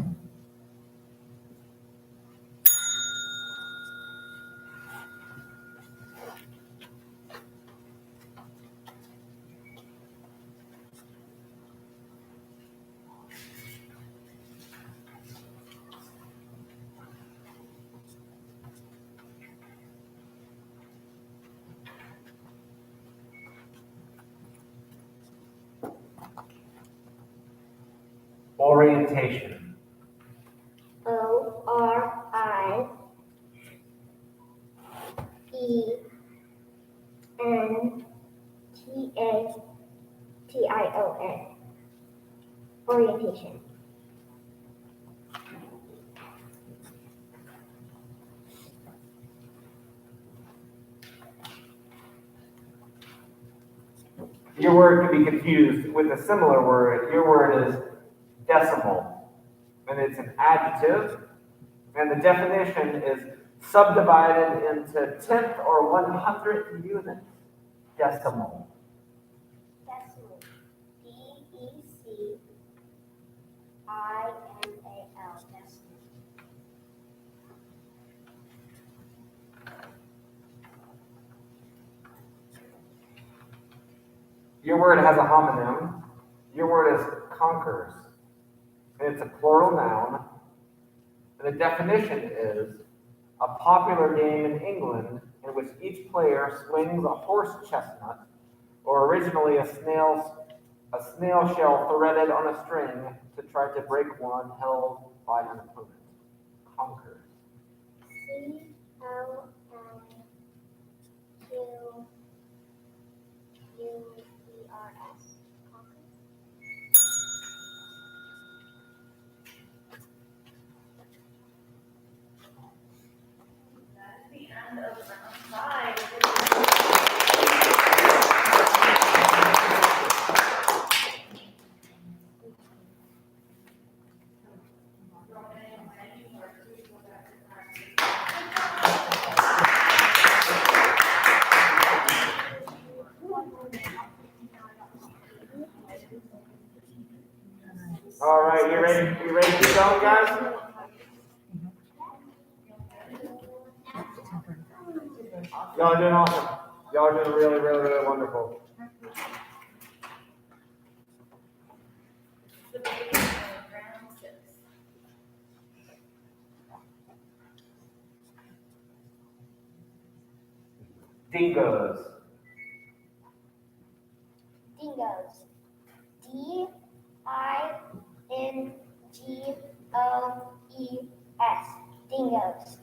Orientation. O-R-I-E-N-T-A-T-I-O-N. Orientation. Your word can be confused with a similar word. Your word is decimal, and it's an adjective, and the definition is subdivided into tenth or 100th units. Decimal. Decimal. D-E-C-I-M-A-L. Decimal. Your word has a homonym. Your word is conquers. And it's a plural noun. And the definition is a popular game in England in which each player swings a horse chestnut, or originally a snail shell threaded on a string to try to break one held by an opponent. Conquers. CLNQUERS. That's the end of round 5. All right, you ready? You ready to keep going, guys? Y'all are doing awesome. Y'all are doing really, really, really wonderful. The beginning of round 6. Dingoes. Dingoes. DINGOES. Dingoes.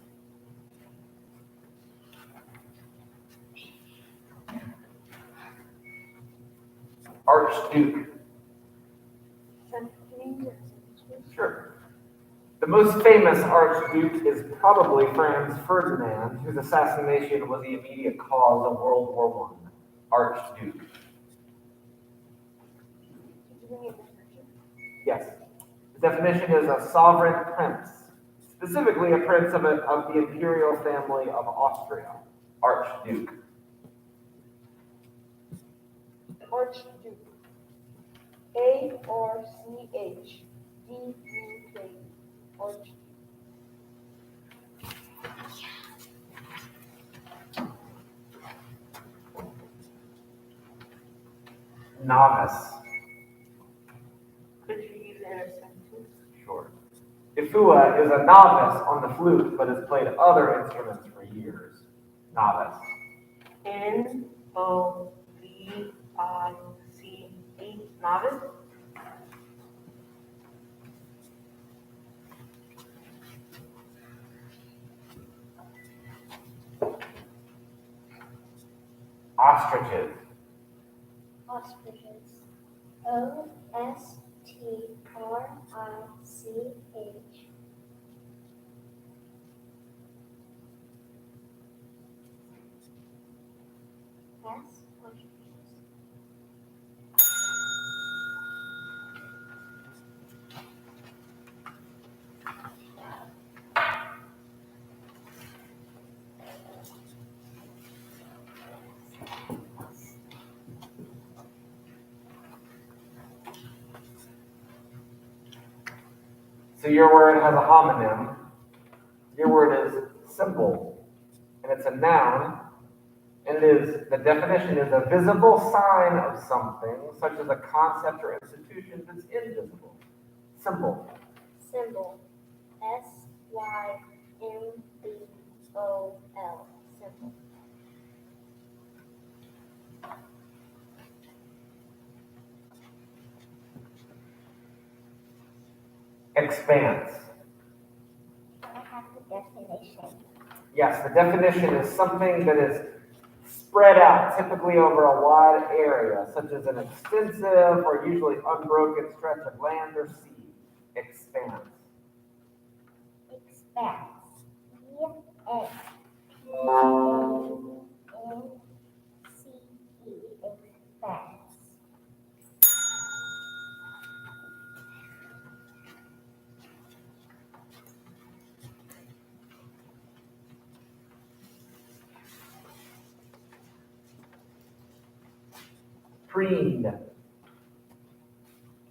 Archduke. Sure. The most famous Archduke is probably Franz Ferdinand, whose assassination was the immediate cause of World War I. Archduke. Yes. The definition is a sovereign prince, specifically a prince of the imperial family of Austria. Archduke. Archduke. ARCHDUK. Archduke. Novice. Could you use it in a sentence? Sure. Ifua is a novice on the flute, but has played other instruments for years. Novice. NOVICE. Novice. Ostriches. Ostriches. OSTRICH. Yes, ostriches. So your word has a homonym. Your word is symbol, and it's a noun. And the definition is a visible sign of something, such as a concept or institution that's invisible. Symbol. Symbol. SYMBOL. Symbol. Expanse. I have the definition. Yes, the definition is something that is spread out, typically over a wide area, such as an extensive or usually unbroken stretch of land or sea. Expanse. Expanse. EXPANCE. Expanse. Preened. Can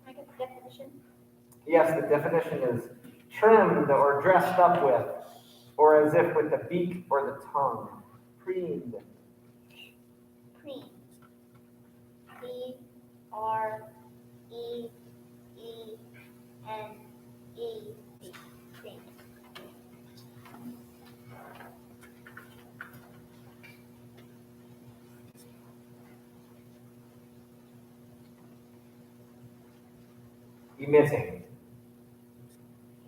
I get the definition? Yes, the definition is trimmed or dressed up with, or as if with the beak or the tongue. Preened. Preen. PREEND. N-E-D. Think. Emitting.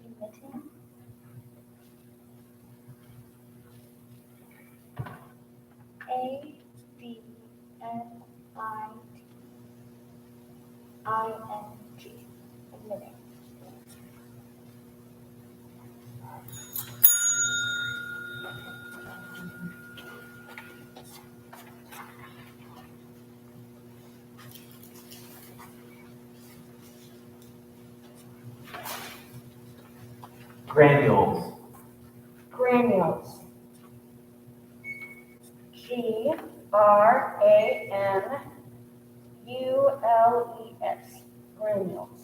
Emitting. A-D-M-I-I-N-G. Emitting. Granules. Granules. Granules. Granules.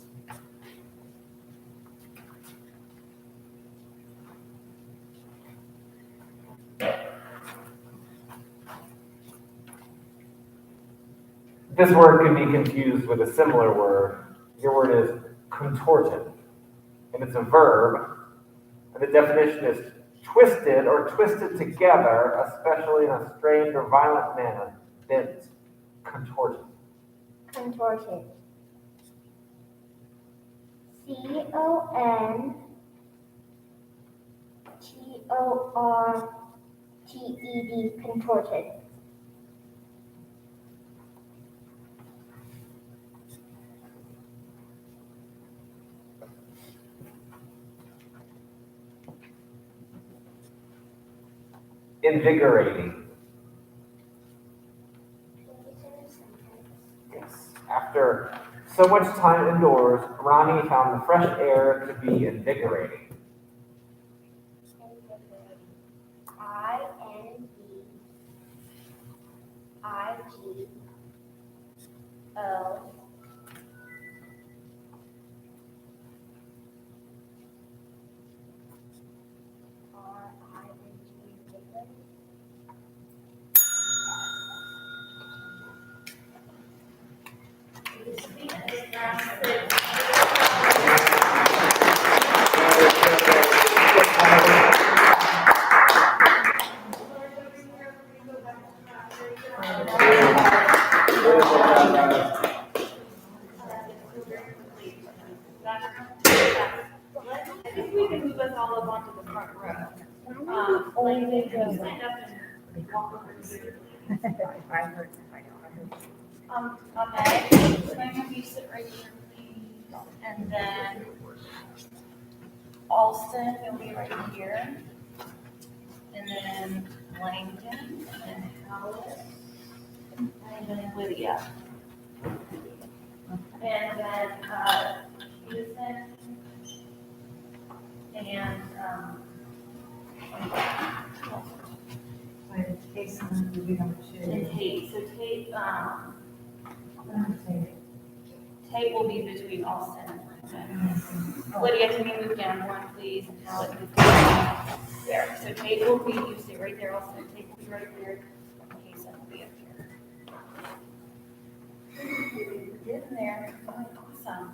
This word can be confused with a similar word. Your word is contorted, and it's a verb, and the definition is twisted or twisted together, especially in a strained or violent manner, bent, contorted. Contorted. C-O-N-T-O-R-T-E-D. Contorted. Invigorating. Yes. After so much time indoors, Ronnie found the fresh air to be invigorating. I-N-V-I-G-O. R-I-N-G. I think we can move us all up onto the front row. Like, you stand up and walk over here. I heard. Okay, so I'm gonna have you sit right here, please. And then Alston, you'll be right here. And then Langdon, and then Howard, and then Lydia. And then, Houston. And, and Tate, so Tate, Tate will be between Alston and Langdon. Lydia, can you move down one, please, and Howard, move down there. So Tate will be, you stay right there, Alston, Tate will be right there, and Hazen will be up here. You're getting there, awesome.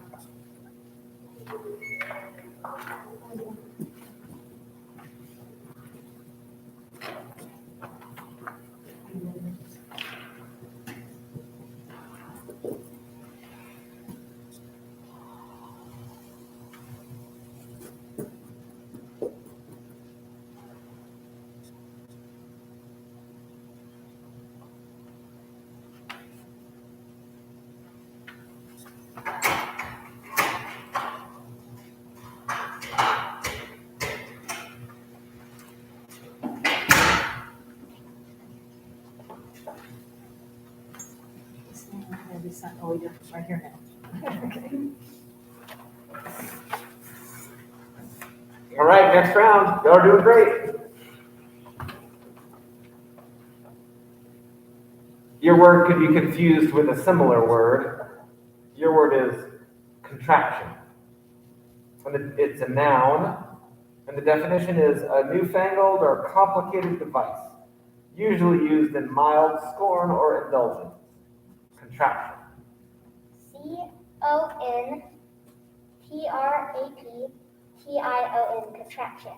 Oh, you're right here now. All right, next round. Y'all are doing great. Your word could be confused with a similar word. Your word is contraction. And it's a noun, and the definition is a newfangled or complicated device, usually used in mild scorn or indulgence. Contraction. C-O-N-T-R-A-C-T-I-O-N. PRAPTION, contraction.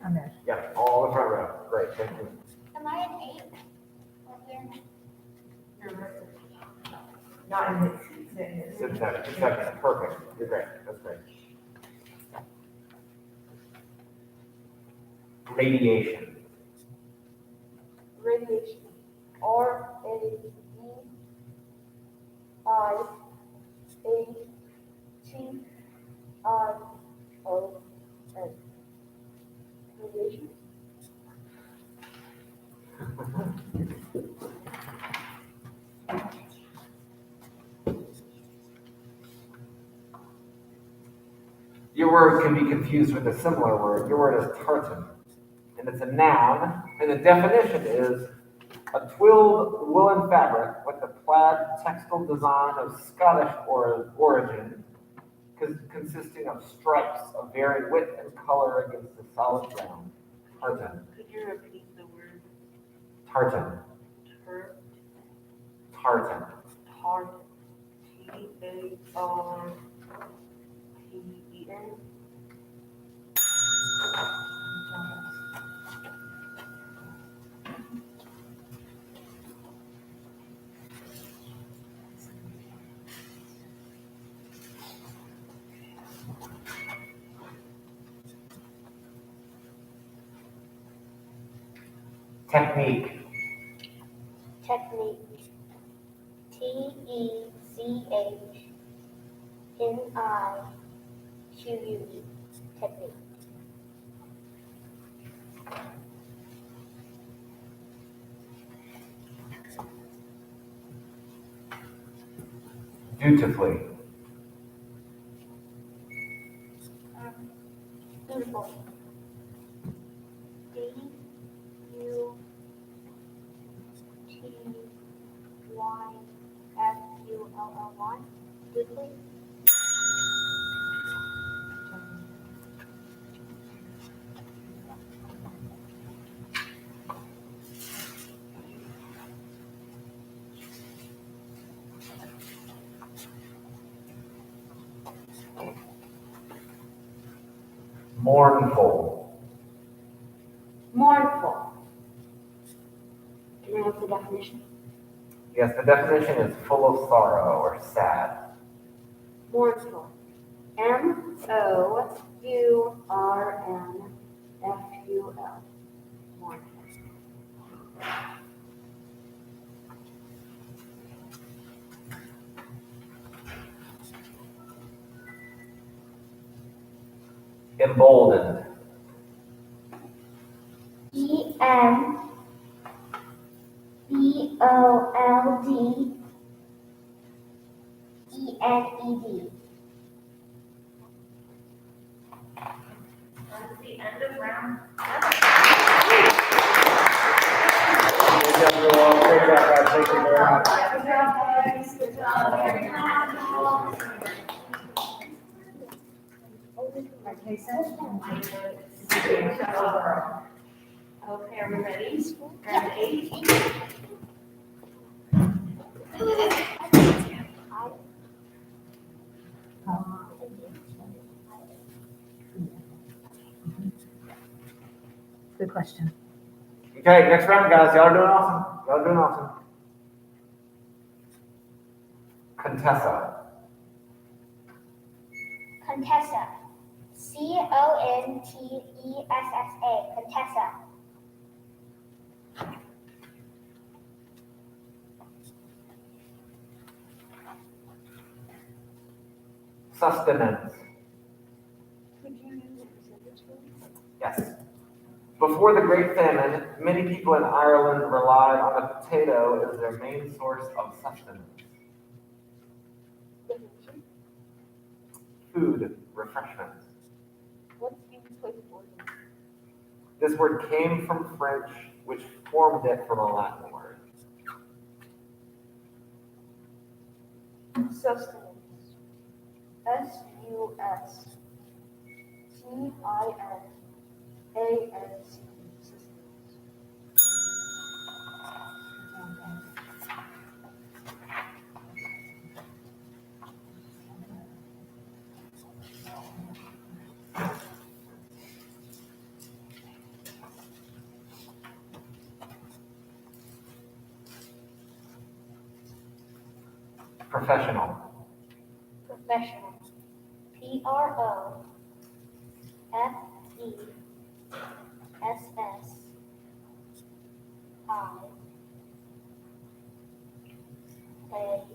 I'm there. Yeah, all the front row. Great, thank you. Am I an 8? Or here? Not in his seat. Sit down, perfect. You're great, that's great. Radiation. Radiation. RADIATION. Radiation. Your word can be confused with a similar word. Your word is tartan, and it's a noun, and the definition is a twilled woolen fabric with a plaid textile design of Scottish origin, consisting of stripes of varied width and color against a solid ground. Tartan. Could you repeat the word? Tartan. Tartan. Tartan. TARTEN. Technique. Technique. TECHNIQUE. Technique. Dutifully. Dutiful. DUTYFULLY. Dutifully. Mournful. Mournful. Can I have the definition? Yes, the definition is full of sorrow or sad. Mournful. MOURNFUL. Mournful. Emboldened. EMBOLDENED. That's the end of round. Good job, guys. Thank you very much. Good job, guys. Good job. Very good. Okay, are we ready? Round 8. Good question. Okay, next round, guys. Y'all are doing awesome. Y'all are doing awesome. Contessa. Contessa. CONTESSA. Contessa. Sustenance. Could you use a percentage please? Yes. Before the Great Famine, many people in Ireland relied on the potato as their main source of sustenance. Definition. Food, refreshments. What's the place of origin? This word came from French, which formed it from a Latin word. Sustenance. SUSTINANCE. Sustenance. Professional. Professional. Professional.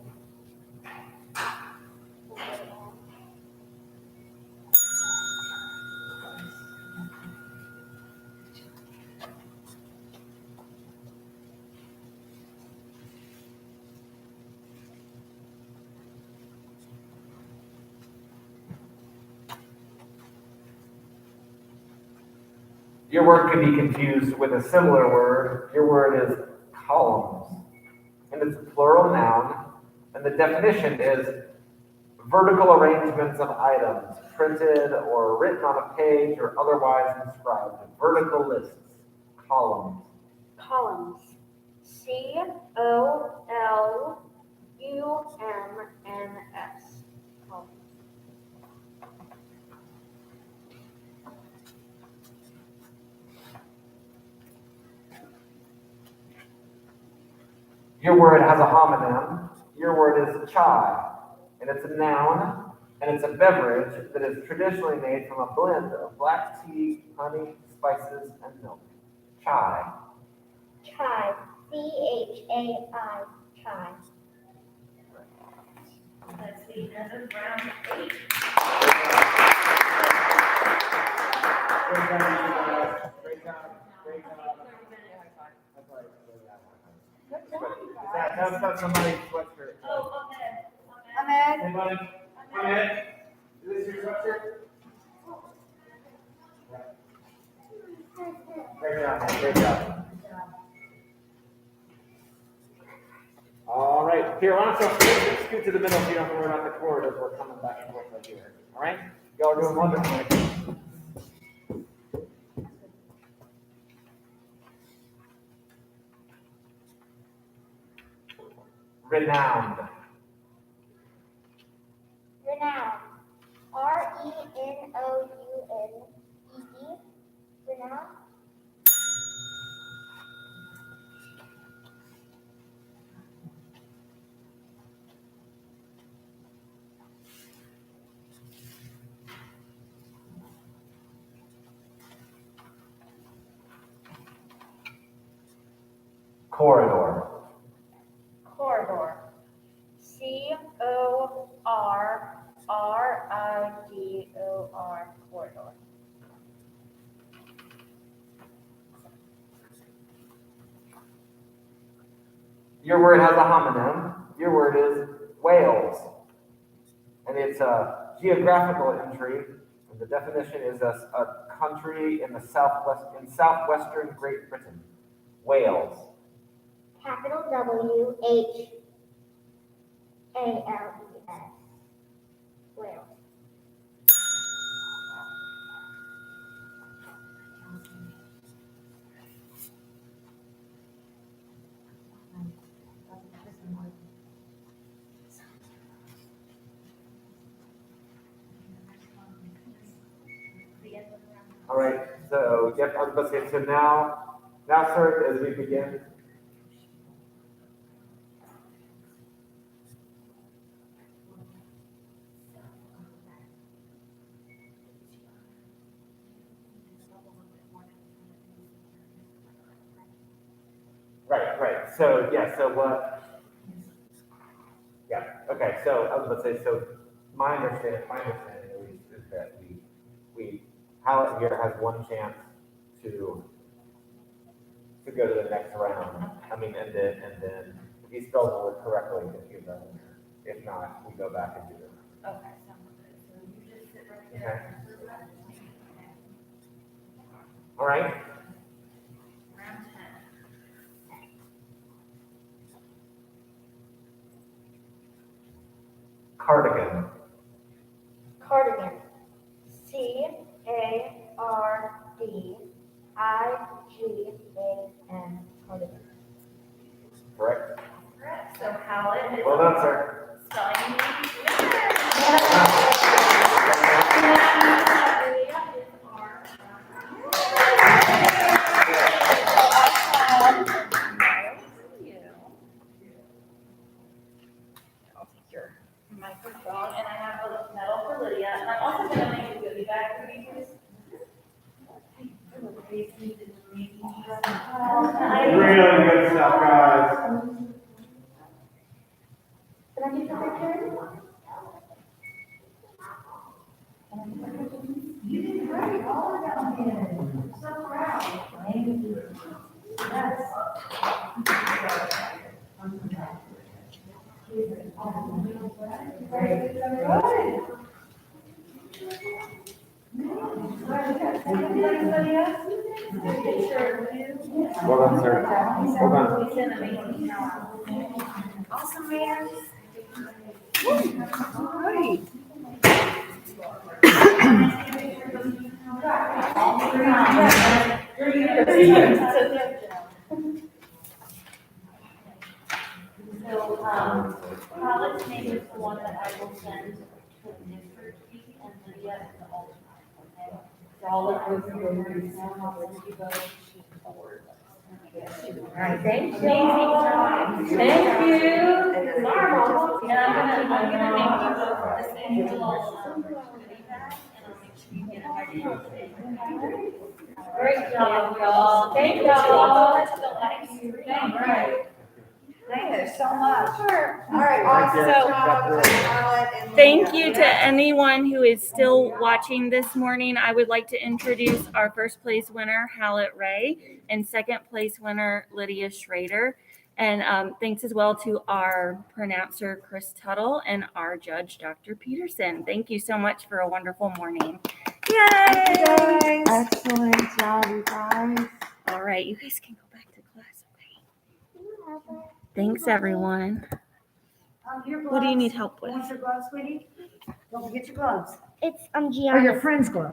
Your word could be confused with a similar word. Your word is columns. And it's a plural noun. And the definition is vertical arrangements of items, printed or written on a page or otherwise inscribed. Vertical lists. Columns. Columns. COLUMNS. Columns. Your word has a homonym. Your word is chai. And it's a noun. And it's a beverage that is traditionally made from a blend of black tea, honey, spices, and milk. Chai. Chai. CHAI. Chai. Let's see, another round 8. Great job. Great job. Great job. That's right. Good job, you That's guys. somebody's sweatshirt. Oh, okay. Ahmed. Anybody? Ahmed? Is this your sweatshirt? Great job, man. Great job. All right. Here, why don't you scoot to the middle so you don't have to worry about the corridors. We're coming back and forth right here. All right? Y'all are doing wonderful. Renowned. Renowned. RENOUNEE. Renowned. Corridor. Corridor. CORRIDOR. Corridor. Your word has a homonym. Your word is Wales. And it's a geographical entry. And the definition is a country in the southwestern Great Britain. Wales. Capital WHALES. Wales. All right. So, yep, I was about to say, so now, sir, as we begin. Right. So, yeah, so what? Yeah, okay, so I was about to say, so my understanding at least is that Hallett here has one chance to go to the next round. I mean, and then if he spells the word correctly, then he's done. If not, we go back and do it. Okay, sounds good. So you just sit right there. All right? Round 10. Cardigan. Cardigan. CARDIGAN. Cardigan. Correct? Correct. So Hallett is Well done, sir. spelling bee. microphone, and I have a medal for Lydia, and I'm also gonna make a goodie bag for you guys. Really good stuff, guys. Can I get your picture? You did great, all of them did. I'm so proud. Thank you. Yes. Very good. Anybody else? Well done, sir. Well done. It's an amazing job. Awesome, man. All right. So, Colin's name is the one that I will send to the district, and Lydia is the alternate, okay? So I'll let you go through now, and I'll send you both sheet forward. All right, thank you. Amazing job. Thank you. And I'm gonna make you both the same little, goodie bag, and I'll make sure you get it by the end of the day. Great job, y'all. Thank y'all. Right. Thank you so much. Sure. All right, awesome So, job, Charlotte and Thank Lydia. you to anyone who is still watching this morning. I would like to introduce our first place winner, Hallett Ray, and second place winner, Lydia Schrader. And thanks as well to our pronouncer, Chris Tuttle, and our judge, Dr. Peterson. Thank you so much for a wonderful morning. Yay! Guys. Excellent job, you guys. All right, you guys can go back to class, okay? Thanks, everyone. Your What do you gloves. need help with? Want your gloves, sweetie? Don't forget your gloves. It's Or your friend's gloves.